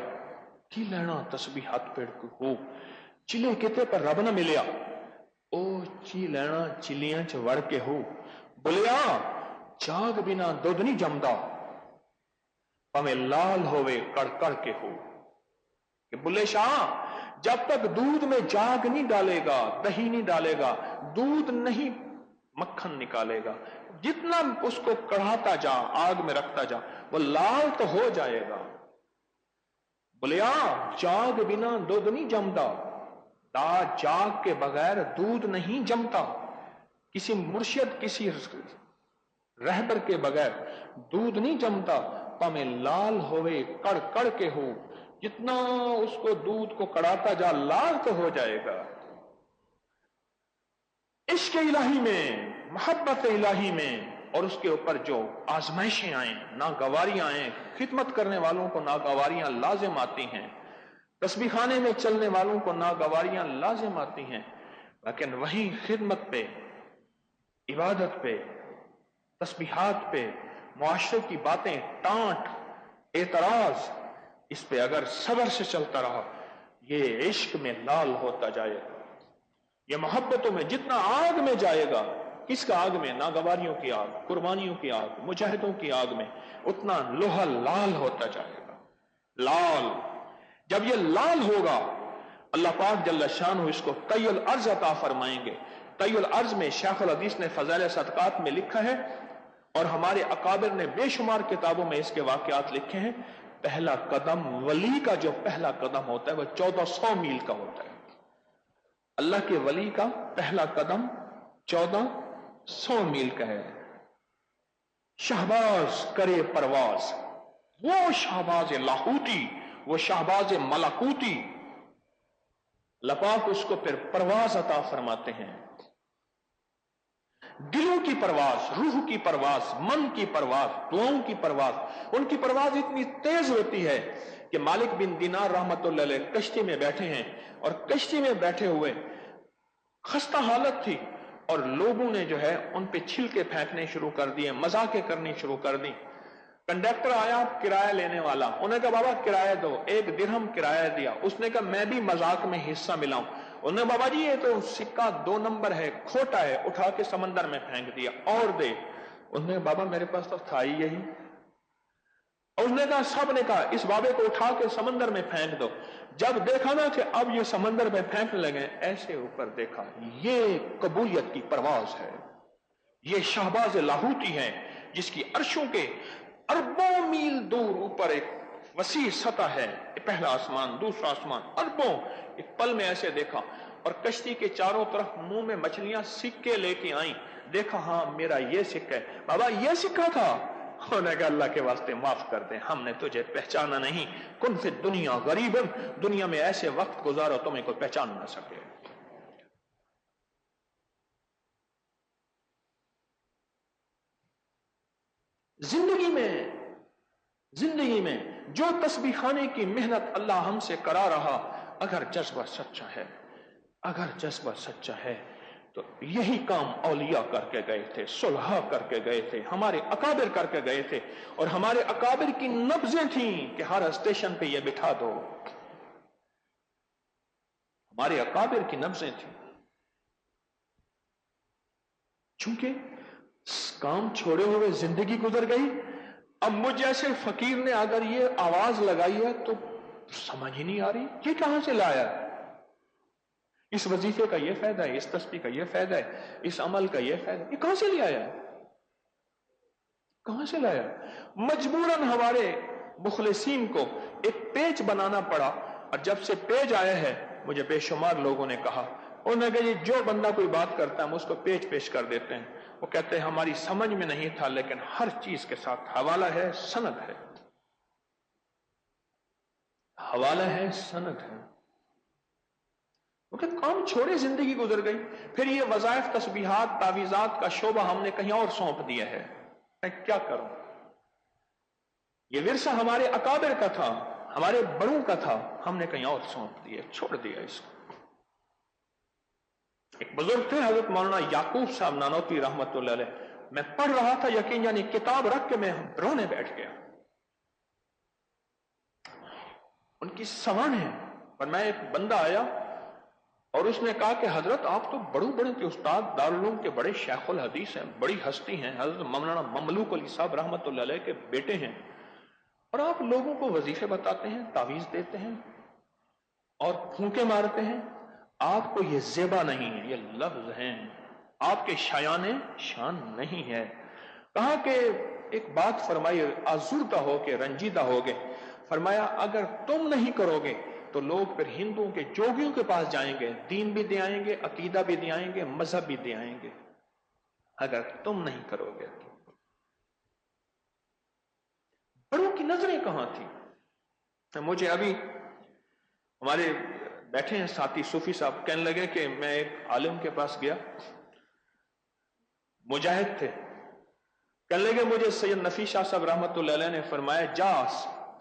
کی لینا تسبیح ہاتھ پیڑ کو ہو، چلے کتے پر رب نہ ملیا، او چی لینا چلیاں چ وڑ کے ہو، بلیا جاگ بنا دودھ نہیں جمدا، پمیں لال ہوئے کڑ کڑ کے ہو. کہ بلے شاہ جب تک دودھ میں جاگ نہیں ڈالے گا، دہی نہیں ڈالے گا، دودھ نہیں مکھن نکالے گا، جتنا اس کو کڑھاتا جا، آگ میں رکھتا جا، وہ لال تو ہو جائے گا. بولیا جاگ بنا دودھ نہیں جمتا، جاگ کے بغیر دودھ نہیں جمتا. کسی مرشد، کسی رہبر کے بغیر دودھ نہیں جمتا. پامے لال ہوئے کڑ کڑ کے ہو، جتنا اس کو دودھ کو کڑاتا جا لال تو ہو جائے گا. عشق الہی میں، محبت الہی میں، اور اس کے اوپر جو آزمائشیں آئیں، ناگواریاں آئیں، خدمت کرنے والوں کو ناگواریاں لازم آتی ہیں، تسبیح خانے میں چلنے والوں کو ناگواریاں لازم آتی ہیں، لیکن وہیں خدمت پہ، عبادت پہ، تسبیحات پہ، معاشرے کی باتیں، ٹانٹ، اعتراض، اس پہ اگر صبر سے چلتا رہا، یہ عشق میں لال ہوتا جائے گا. یہ محبتوں میں جتنا آگ میں جائے گا، کس کا آگ میں؟ ناگواریوں کی آگ، قربانیوں کی آگ، مجاہدوں کی آگ میں، اتنا لوہا لال ہوتا جائے گا. لال، جب یہ لال ہوگا اللہ پاک جل شانہ اس کو طی الارض عطا فرمائیں گے. طی الارض میں شیخ الحدیث نے فضائل صدقات میں لکھا ہے، اور ہمارے اکابر نے بے شمار کتابوں میں اس کے واقعات لکھے ہیں. پہلا قدم، ولی کا جو پہلا قدم ہوتا ہے وہ 1400 میل کا ہوتا ہے. اللہ کے ولی کا پہلا قدم 1400 میل کا ہے. شہباز کرے پرواز، وہ شہباز لاہوتی، وہ شہباز ملکوتی، اللہ پاک اس کو پھر پرواز عطا فرماتے ہیں. دلوں کی پرواز، روح کی پرواز، من کی پرواز، دعاؤں کی پرواز. ان کی پرواز اتنی تیز ہوتی ہے کہ مالک بن دینار رحمت اللہ علیہ کشتی میں بیٹھے ہیں، اور کشتی میں بیٹھے ہوئے خستہ حالت تھی، اور لوگوں نے جو ہے ان پہ چھلکے پھینکنے شروع کر دیے، مذاقیں کرنی شروع کر دی. کنڈکٹر آیا کرایہ لینے والا، انہوں نے کہا بابا کرایہ دو. 1 درہم کرایہ دیا. اس نے کہا میں بھی مذاق میں حصہ ملاؤں. انہوں نے بابا جی یہ تو سکہ 2 نمبر ہے، کھوٹا ہے، اٹھا کے سمندر میں پھینک دیا. اور دے. انہوں نے بابا میرے پاس تو تھا ہی یہی. اور اس نے کہا، سب نے کہا اس بابے کو اٹھا کے سمندر میں پھینک دو. جب دیکھا نا کہ اب یہ سمندر میں پھینکنے لگے، ایسے اوپر دیکھا، یہ قبولیت کی پرواز ہے. یہ شہباز لاہوتی ہے جس کی عرشوں کے اربوں میل دور اوپر ایک وسیع سطح ہے. پہلا آسمان، دوسرا آسمان، اربوں. ایک پل میں ایسے دیکھا، اور کشتی کے چاروں طرف منہ میں مچھلیاں سکے لے کے آئیں. دیکھا ہاں میرا یہ سکہ ہے، بابا یہ سکہ تھا؟ انہوں نے کہا اللہ کے واسطے معاف کر دیں، ہم نے تجھے پہچانا نہیں، کن فی الدنیا غریبا، دنیا میں ایسے وقت گزارو تمہیں کوئی پہچان نہ سکے۔ زندگی میں جو تسبیح خانے کی محنت اللہ ہم سے کرا رہا، اگر جذبہ سچا ہے تو یہی کام اولیاء کر کے گئے تھے، صلحاء کر کے گئے تھے، ہمارے اکابر کر کے گئے تھے، اور ہمارے اکابر کی نبضیں تھیں کہ ہر اسٹیشن پہ یہ بٹھا دو، ہمارے اکابر کی نبضیں تھیں۔ چونکہ کام چھوڑے ہوئے زندگی گزر گئی، اب مجھ جیسے فقیر نے اگر یہ آواز لگائی ہے تو سمجھ ہی نہیں آ رہی یہ کہاں سے لایا، اس وظیفے کا یہ فائدہ ہے، اس تسبیح کا یہ فائدہ ہے، اس عمل کا یہ فائدہ ہے، یہ کہاں سے لے آیا، کہاں سے لایا؟ مجبوراً ہمارے مخلصین کو ایک پیج بنانا پڑا، اور جب سے پیج آیا ہے مجھے بے شمار لوگوں نے کہا، انہوں نے کہا یہ جو بندہ کوئی بات کرتا ہے ہم اس کو پیج پیش کر دیتے ہیں، وہ کہتے ہیں ہماری سمجھ میں نہیں تھا لیکن ہر چیز کے ساتھ حوالہ ہے، سند ہے، حوالہ ہے، سند ہے۔ کیونکہ کام چھوڑے زندگی گزر گئی، پھر یہ وظائف، تسبیحات، تعویذات کا شعبہ ہم نے کہیں اور سونپ دیا ہے، میں کیا کروں؟ یہ ورثہ ہمارے اکابر کا تھا، ہمارے بڑوں کا تھا، ہم نے کہیں اور سونپ دیا، چھوڑ دیا اس کو۔ ایک بزرگ تھے حضرت مولانا یعقوب صاحب نانوتوی رحمت اللہ علیہ، میں پڑھ رہا تھا یقین یعنی کتاب رکھ کے میں رونے بیٹھ گیا، ان کی سوان ہے، پر میں ایک بندہ آیا اور اس نے کہا کہ حضرت آپ تو بڑے کے استاد، دارالعلوم کے بڑے شیخ الحدیث ہیں، بڑی ہستی ہیں، حضرت مولانا مملوک علی صاحب رحمت اللہ علیہ کے بیٹے ہیں، اور آپ لوگوں کو وظیفے بتاتے ہیں، تعویذ دیتے ہیں اور پھونکے مارتے ہیں، آپ کو یہ زیبا نہیں ہے، یہ لفظ ہیں، آپ کے شایان شان نہیں ہے۔ کہا کہ ایک بات فرمائی، آزردہ ہو کے رنجیدہ ہو گئے، فرمایا اگر تم نہیں کرو گے تو لوگ پھر ہندوؤں کے جوگیوں کے پاس جائیں گے، دین بھی دے آئیں گے، عقیدہ بھی دے آئیں گے، مذہب بھی دے آئیں گے، اگر تم نہیں کرو گے تو۔ بڑوں کی نظریں کہاں تھی؟ مجھے ابھی ہمارے بیٹھے ہیں ساتھی صوفی صاحب کہنے لگے کہ میں ایک عالم کے پاس گیا، مجاہد تھے، کہنے لگے مجھے سید نفیس شاہ صاحب رحمت اللہ علیہ نے فرمایا جا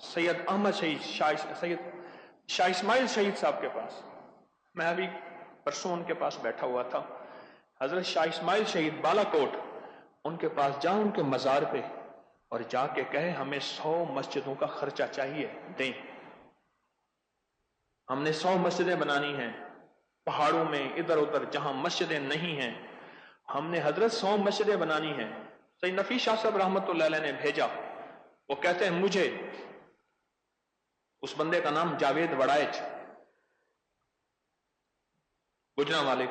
سید احمد شہید، سید شاہ اسماعیل شہید صاحب کے پاس۔ میں ابھی پرسوں ان کے پاس بیٹھا ہوا تھا، حضرت شاہ اسماعیل شہید بالا کوٹ، ان کے پاس جا، ان کے مزار پہ، اور جا کے کہے ہمیں 100 مسجدوں کا خرچہ چاہیے، دیں، ہم نے 100 مسجدیں بنانی ہیں پہاڑوں میں، ادھر ادھر جہاں مسجدیں نہیں ہیں، ہم نے حضرت 100 مسجدیں بنانی ہیں۔ سید نفیس شاہ صاحب رحمت اللہ علیہ نے بھیجا، وہ کہتے ہیں مجھے، اس بندے کا نام جاوید وڑائچ، گجرا والے،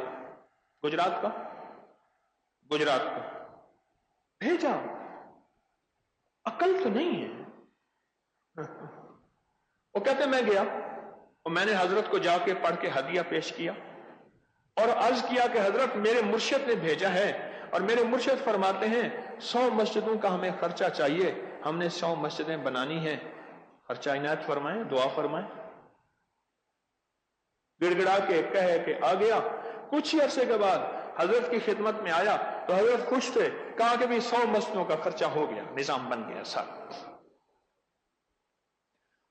گجرات کا بھیجا، عقل تو نہیں ہے۔ وہ کہتے میں گیا اور میں نے حضرت کو جا کے پڑھ کے ہدیہ پیش کیا اور عرض کیا کہ حضرت میرے مرشد نے بھیجا ہے، اور میرے مرشد فرماتے ہیں 100 مسجدوں کا ہمیں خرچہ چاہیے، ہم نے 100 مسجدیں بنانی ہیں، خرچہ عنایت فرمائیں، دعا فرمائیں۔ گڑ گڑا کے کہے کہ آ گیا، کچھ ہی عرصے کے بعد حضرت کی خدمت میں آیا تو حضرت خوش تھے، کہا کہ بھی 100 مسجدوں کا خرچہ ہو گیا، نظام بن گیا سارا۔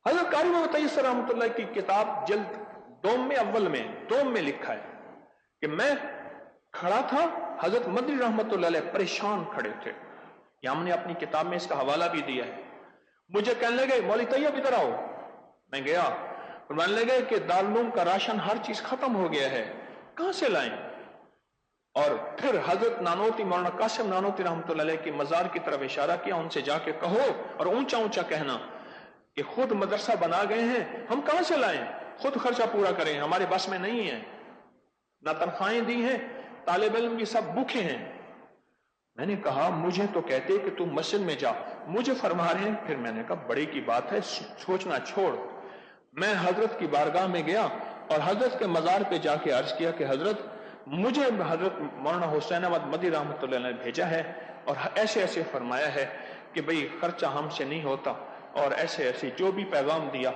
حضرت قاری متیسر رحمۃ اللہ کی کتاب جلد دوم میں لکھا ہے کہ میں کھڑا تھا، حضرت مدنی رحمۃ اللہ علیہ پریشان کھڑے تھے، یہ ہم نے اپنی کتاب میں اس کا حوالہ بھی دیا ہے، مجھے کہنے لگے مولوی طیب ادھر آؤ، میں گیا، فرمانے لگے کہ دارالعلوم کا راشن ہر چیز ختم ہو گیا ہے، کہاں سے لائیں؟ اور پھر حضرت نانوتی مولانا قاسم نانوتی رحمۃ اللہ علیہ کی مزار کی طرف اشارہ کیا، ان سے جا کے کہو اور اونچا اونچا کہنا کہ خود مدرسہ بنا گئے ہیں، ہم کہاں سے لائیں، خود خرچہ پورا کریں، ہمارے بس میں نہیں ہے، نہ تنخواہیں دی ہیں، طالب علم بھی سب بھوکے ہیں۔ میں نے کہا مجھے تو کہتے کہ تم مسجد میں جا، مجھے فرما رہے ہیں، پھر میں نے کہا بڑی کی بات ہے، سوچنا چھوڑ۔ میں حضرت کی بارگاہ میں گیا اور حضرت کے مزار پہ جا کے عرض کیا کہ حضرت مجھے حضرت مولانا حسین احمد مدی رحمۃ اللہ نے بھیجا ہے اور ایسے ایسے فرمایا ہے کہ بھئی خرچہ ہم سے نہیں ہوتا، اور ایسے ایسے جو بھی پیغام دیا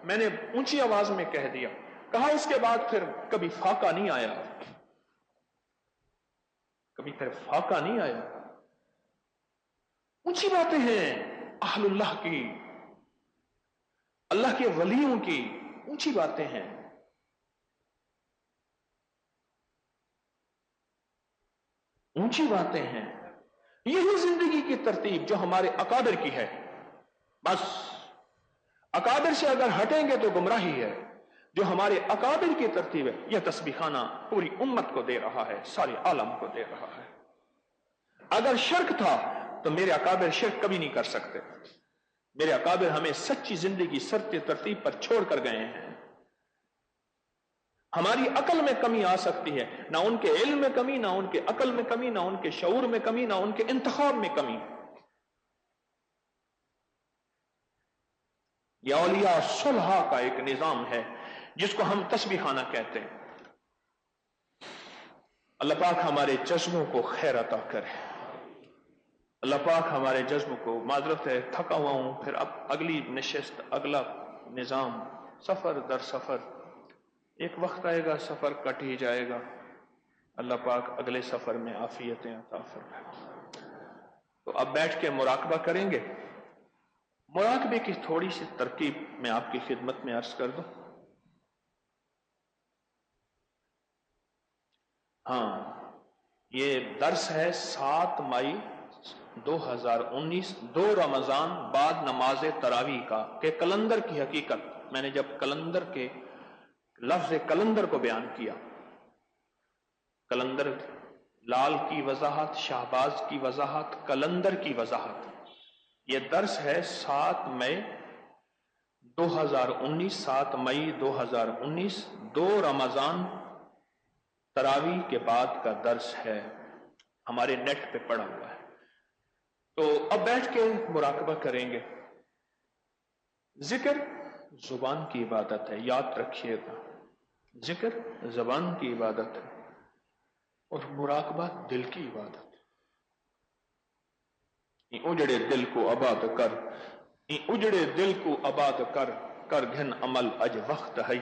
میں نے اونچی آواز میں کہہ دیا. کہا اس کے بعد پھر کبھی فاقہ نہیں آیا، کبھی پھر فاقہ نہیں آیا. اونچی باتیں ہیں اہل اللہ کی، اللہ کے ولیوں کی اونچی باتیں ہیں. اونچی باتیں ہیں. یہی زندگی کی ترتیب جو ہمارے اکابر کی ہے. بس اکابر سے اگر ہٹیں گے تو گمراہی ہے. جو ہمارے اکابر کی ترتیب ہے یہ تسبیح خانہ پوری امت کو دے رہا ہے، سارے عالم کو دے رہا ہے. اگر شرک تھا تو میرے اکابر شرک کبھی نہیں کر سکتے. میرے اکابر ہمیں سچی زندگی سرتی ترتیب پر چھوڑ کر گئے ہیں. ہماری عقل میں کمی آ سکتی ہے، نہ ان کے علم میں کمی، نہ ان کے عقل میں کمی، نہ ان کے شعور میں کمی، نہ ان کے انتخاب میں کمی. یہ اولیاء صلح کا ایک نظام ہے جس کو ہم تسبیح خانہ کہتے ہیں. اللہ پاک ہمارے جذبوں کو خیر عطا کرے. اللہ پاک ہمارے جذبوں کو، معذرت ہے تھکا ہوا ہوں، پھر اب اگلی نشست، اگلا نظام، سفر در سفر. ایک وقت آئے گا سفر کٹ ہی جائے گا. اللہ پاک اگلے سفر میں عافیتیں عطا فرمائے. تو اب بیٹھ کے مراقبہ کریں گے. مراقبے کی تھوڑی سی ترکیب میں آپ کی خدمت میں عرض کر دوں. ہاں، یہ درس ہے 7 مئی 2019، 2 رمضان بعد نماز تراویح کا، کہ کلندر کی حقیقت. میں نے جب کلندر کے لفظ کلندر کو بیان کیا، کلندر لال کی وضاحت، شہباز کی وضاحت، کلندر کی وضاحت. یہ درس ہے 7 مئی 2019، 7 مئی 2019، 2 رمضان تراویح کے بعد کا درس ہے، ہمارے نیٹ پہ پڑا ہوا ہے. تو اب بیٹھ کے مراقبہ کریں گے. ذکر زبان کی عبادت ہے، یاد رکھیے گا. ذکر زبان کی عبادت ہے اور مراقبہ دل کی عبادت ہے. اجڑے دل کو آباد کر، اجڑے دل کو آباد کر، کر گھن عمل اج وقت ہے.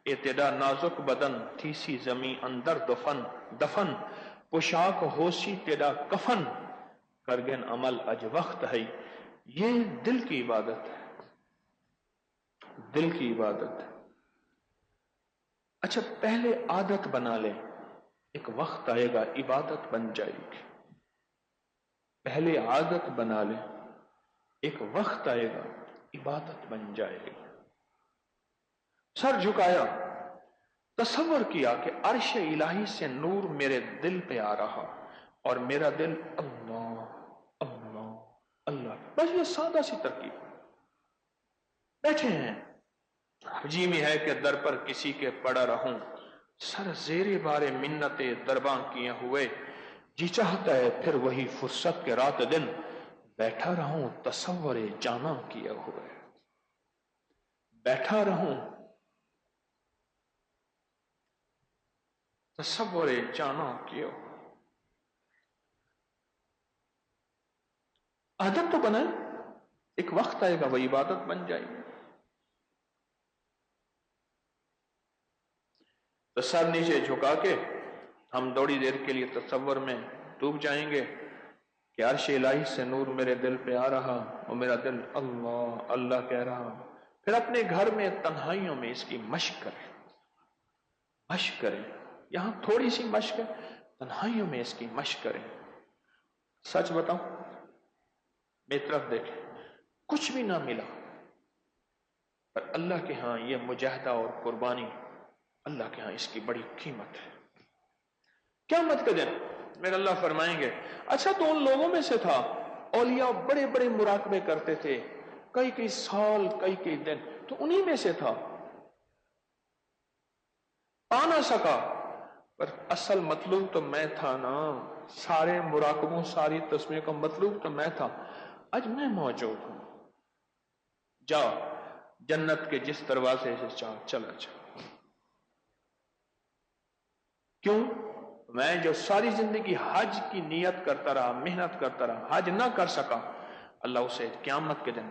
ابتدا نازک بدن تھی سی زمین اندر دفن، دفن پوشاک ہو سی تیرا کفن، کر گھن عمل اج وقت ہے. یہ دل کی عبادت ہے، دل کی عبادت ہے. اچھا پہلے عادت بنا لیں، ایک وقت آئے گا عبادت بن جائے گی. پہلے عادت بنا لیں، ایک وقت آئے گا عبادت بن جائے گی. سر جھکایا، تصور کیا کہ عرش الہی سے نور میرے دل پہ آ رہا اور میرا دل اللہ اللہ اللہ. بس یہ سادہ سی ترکیب. بیٹھے ہیں، جی میں ہے کہ در پر کسی کے پڑا رہوں، سر زیر بار منت درباں کیے ہوئے. جی چاہتا ہے پھر وہی فرصت کے رات دن بیٹھا رہوں تصور جانا کیے ہوئے. بیٹھا رہوں تصور جانا کیے ہوئے. عادت تو بنائے، ایک وقت آئے گا وہ عبادت بن جائے گی. تو سر نیچے جھکا کے ہم تھوڑی دیر کے لیے تصور میں ڈوب جائیں گے کہ عرش الہی سے نور میرے دل پہ آ رہا اور میرا دل اللہ اللہ کہہ رہا. پھر اپنے گھر میں تنہائیوں میں اس کی مشق کریں، مشق کریں. یہاں تھوڑی سی مشق ہے، تنہائیوں میں اس کی مشق کریں. سچ بتاؤں، میری طرف دیکھیں، کچھ بھی نہ ملا پر اللہ کے ہاں یہ مجاہدہ اور قربانی، اللہ کے ہاں اس کی بڑی قیمت ہے. قیامت کے دن میرے اللہ فرمائیں گے اچھا تو ان لوگوں میں سے تھا، اولیاء بڑے بڑے مراقبے کرتے تھے، کئی کئی سال کئی کئی دن، تو انہی میں سے تھا، آ نہ سکا. پر اصل مطلوب تو میں تھا نا. سارے مراقبوں ساری تسبیح کا مطلوب تو میں تھا. آج میں موجود ہوں. جا جنت کے جس دروازے سے چلا جا. کیوں؟ میں جو ساری زندگی حج کی نیت کرتا رہا، محنت کرتا رہا، حج نہ کر سکا، اللہ اسے قیامت کے دن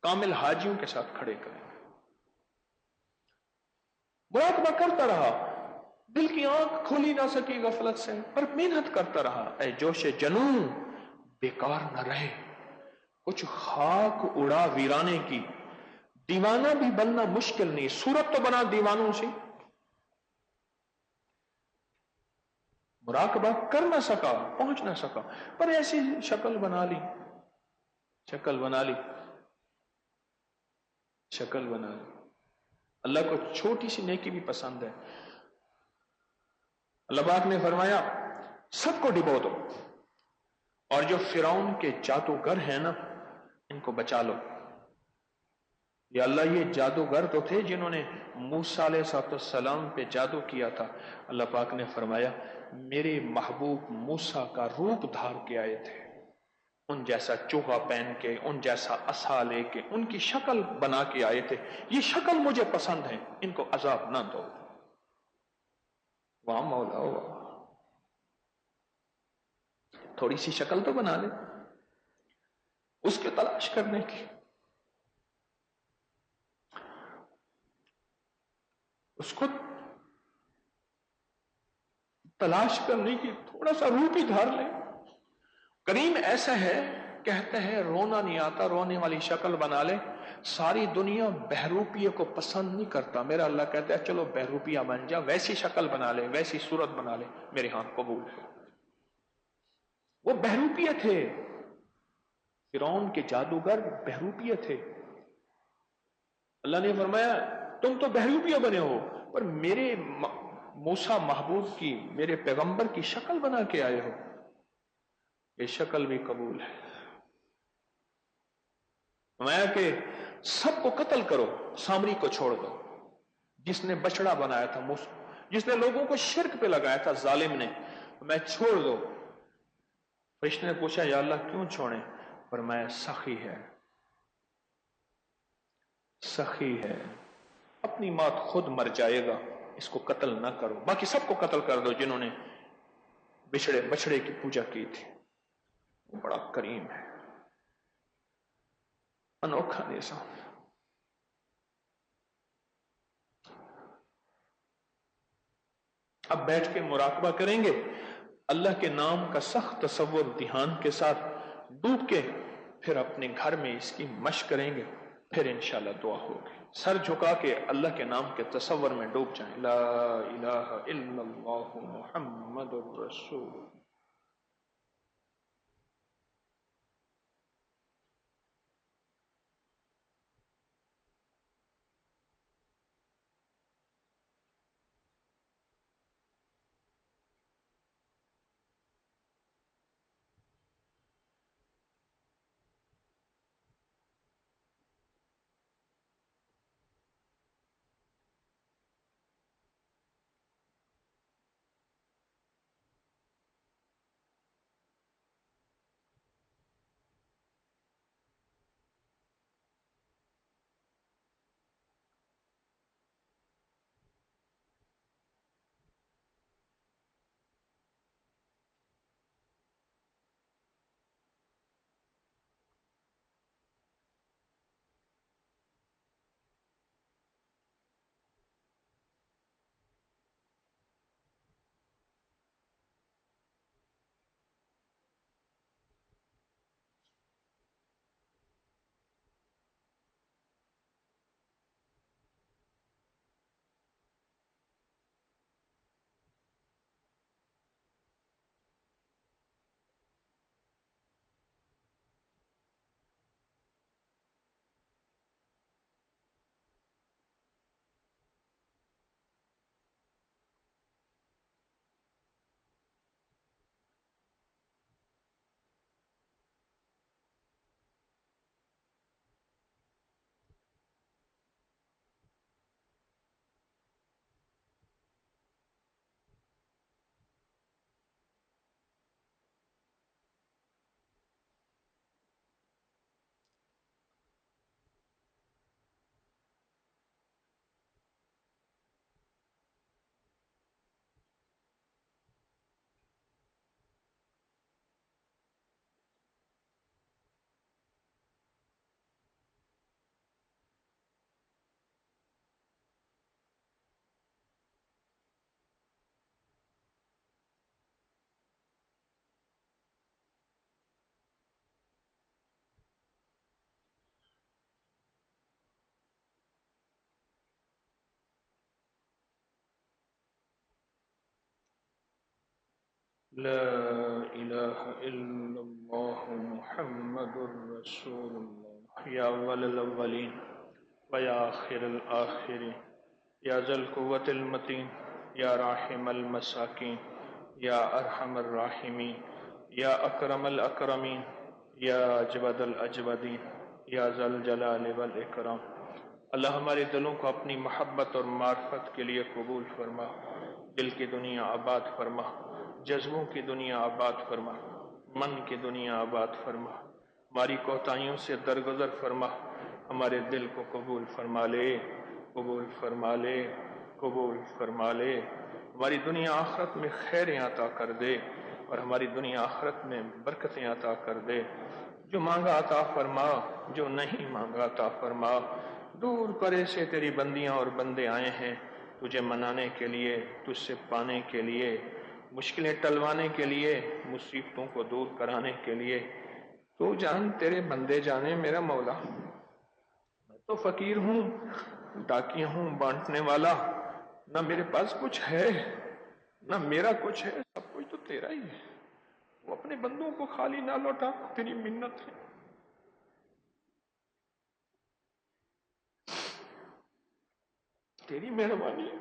کامل حاجیوں کے ساتھ کھڑے کریں گے۔ مراقبہ کرتا رہا، دل کی آنکھ کھولی نہ سکی غفلت سے، پر محنت کرتا رہا۔ اے جوش جنوں بیکار نہ رہے، کچھ خاک اڑا ویرانے کی، دیوانہ بھی بننا مشکل نہیں، صورت تو بنا دیوانوں سے۔ مراقبہ کر نہ سکا، پہنچ نہ سکا، پر ایسی شکل بنا لی، شکل بنا لی، شکل بنا لی۔ اللہ کو چھوٹی سی نیکی بھی پسند ہے۔ اللہ پاک نے فرمایا سب کو ڈبو دو، اور جو فرعون کے جادوگر ہیں نا ان کو بچا لو۔ یا اللہ یہ جادوگر تو تھے جنہوں نے موسیٰ علیہ السلام پہ جادو کیا تھا۔ اللہ پاک نے فرمایا میرے محبوب موسیٰ کا روپ دھار کے آئے تھے، ان جیسا چوغا پہن کے، ان جیسا عصا لے کے، ان کی شکل بنا کے آئے تھے۔ یہ شکل مجھے پسند ہے، ان کو عذاب نہ دو۔ واہ مولا واہ، تھوڑی سی شکل تو بنا لے اس کے تلاش کرنے کی، اس کو تلاش کرنے کی، تھوڑا سا روپ ہی دھار لے۔ کریم ایسا ہے، کہتے ہیں رونا نہیں آتا، رونے والی شکل بنا لے۔ ساری دنیا بہروپیے کو پسند نہیں کرتا، میرا اللہ کہتا ہے چلو بہروپیہ بن جا، ویسی شکل بنا لے، ویسی صورت بنا لے، میرے ہاں قبول ہے۔ وہ بہروپیے تھے، فرعون کے جادوگر بہروپیے تھے۔ اللہ نے فرمایا تم تو بہروپیہ بنے ہو، پر میرے موسیٰ محبوب کی، میرے پیغمبر کی شکل بنا کے آئے ہو، یہ شکل بھی قبول ہے۔ فرمایا کہ سب کو قتل کرو، سامری کو چھوڑ دو، جس نے بچڑا بنایا تھا، جس نے لوگوں کو شرک پہ لگایا تھا، ظالم نے، میں چھوڑ دو۔ فرشتے نے پوچھا یا اللہ کیوں چھوڑیں؟ فرمایا سخی ہے، سخی ہے، اپنی موت خود مر جائے گا، اس کو قتل نہ کرو، باقی سب کو قتل کر دو جنہوں نے بچڑے کی پوجا کی تھی۔ وہ بڑا کریم ہے، انوکھا نظام۔ اب بیٹھ کے مراقبہ کریں گے، اللہ کے نام کا سخت تصور دھیان کے ساتھ ڈوب کے، پھر اپنے گھر میں اس کی مشق کریں گے، پھر انشاءاللہ دعا ہوگی۔ سر جھکا کے اللہ کے نام کے تصور میں ڈوب جائیں، لا الہ الا اللہ محمد الرسول۔ لا إله إلا الله محمد رسول الله يا أول الأولين ويا آخر الآخرين يا ذا القوة المتين يا راحم المساكين يا أرحم الراحمين يا أكرم الأكرمين يا أجود الأجودين يا ذا الجلال والإكرام. اللہ ہمارے دلوں کو اپنی محبت اور معرفت کے لیے قبول فرما، دل کی دنیا آباد فرما، جذبوں کی دنیا آباد فرما، من کی دنیا آباد فرما، ہماری کوتاہیوں سے درگزر فرما، ہمارے دل کو قبول فرما لے، قبول فرما لے، قبول فرما لے، ہماری دنیا آخرت میں خیریں عطا کر دے اور ہماری دنیا آخرت میں برکتیں عطا کر دے. جو مانگا عطا فرما، جو نہیں مانگا عطا فرما. دور پرے سے تیری بندیاں اور بندے آئے ہیں تجھے منانے کے لیے، تجھ سے پانے کے لیے، مشکلیں ٹلوانے کے لیے، مصیبتوں کو دور کرانے کے لیے. تو جان تیرے بندے جانے میرا مولا، میں تو فقیر ہوں، ڈاکیا ہوں، بانٹنے والا، نہ میرے پاس کچھ ہے نہ میرا کچھ ہے، سب کچھ تو تیرا ہی ہے. وہ اپنے بندوں کو خالی نہ لوٹا، تیری منت ہے. تیری مہربانی ہے.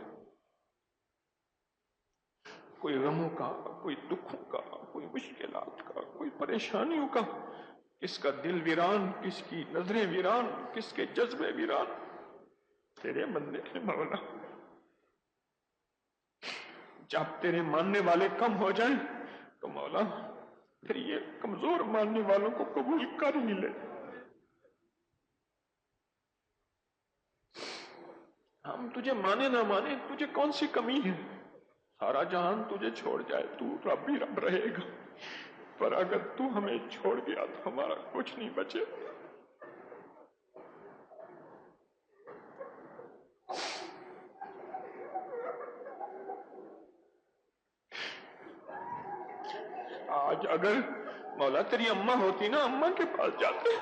کوئی غموں کا، کوئی دکھوں کا، کوئی مشکلات کا، کوئی پریشانیوں کا، کس کا دل ویران، کس کی نظریں ویران، کس کے جذبے ویران، تیرے بندے کے مولا. جب تیرے ماننے والے کم ہو جائیں تو مولا پھر یہ کمزور ماننے والوں کو قبول کر ہی لے. ہم تجھے مانے نہ مانے، تجھے کون سی کمی ہے؟ سارا جہان تجھے چھوڑ جائے تو رب ہی رب رہے گا، پر اگر تو ہمیں چھوڑ گیا تو ہمارا کچھ نہیں بچے. آج اگر مولا تیری اماں ہوتی نا، اماں کے پاس جاتے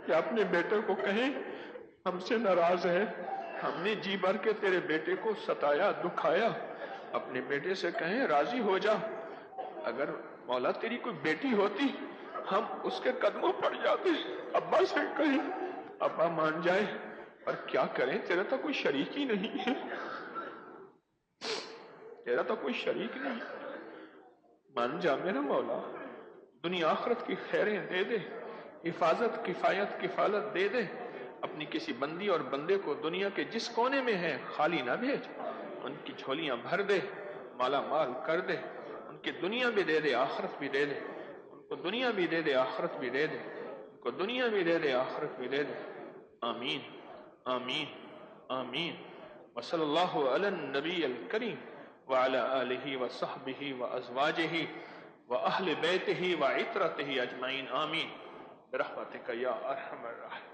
کہ اپنے بیٹے کو کہیں ہم سے ناراض ہے، ہم نے جی بھر کے تیرے بیٹے کو ستایا، دکھایا، اپنے بیٹے سے کہیں راضی ہو جا. اگر مولا تیری کوئی بیٹی ہوتی ہم اس کے قدموں پڑ جاتے، ابا سے کہیں ابا مان جائے. اور کیا کریں، تیرا تو کوئی شریک ہی نہیں ہے، تیرا تو کوئی شریک نہیں. مان جا میرا مولا، دنیا آخرت کی خیریں دے دے، حفاظت، کفایت، کفالت دے دے. اپنی کسی بندی اور بندے کو دنیا کے جس کونے میں ہے خالی نہ بھیج، ان کی جھولیاں بھر دے، مالا مال کر دے. ان کی دنیا بھی دے دے، آخرت بھی دے دے. ان کو دنیا بھی دے دے، آخرت بھی دے دے. ان کو دنیا بھی دے دے، آخرت بھی دے دے. آمین آمین آمین. وصلی اللہ علی النبی الکریم وعلی آلہ وصحبہ وازواجہ واہل بیتہ وعترتہ اجمعین. آمین برحمتک یا ارحم الراحمین.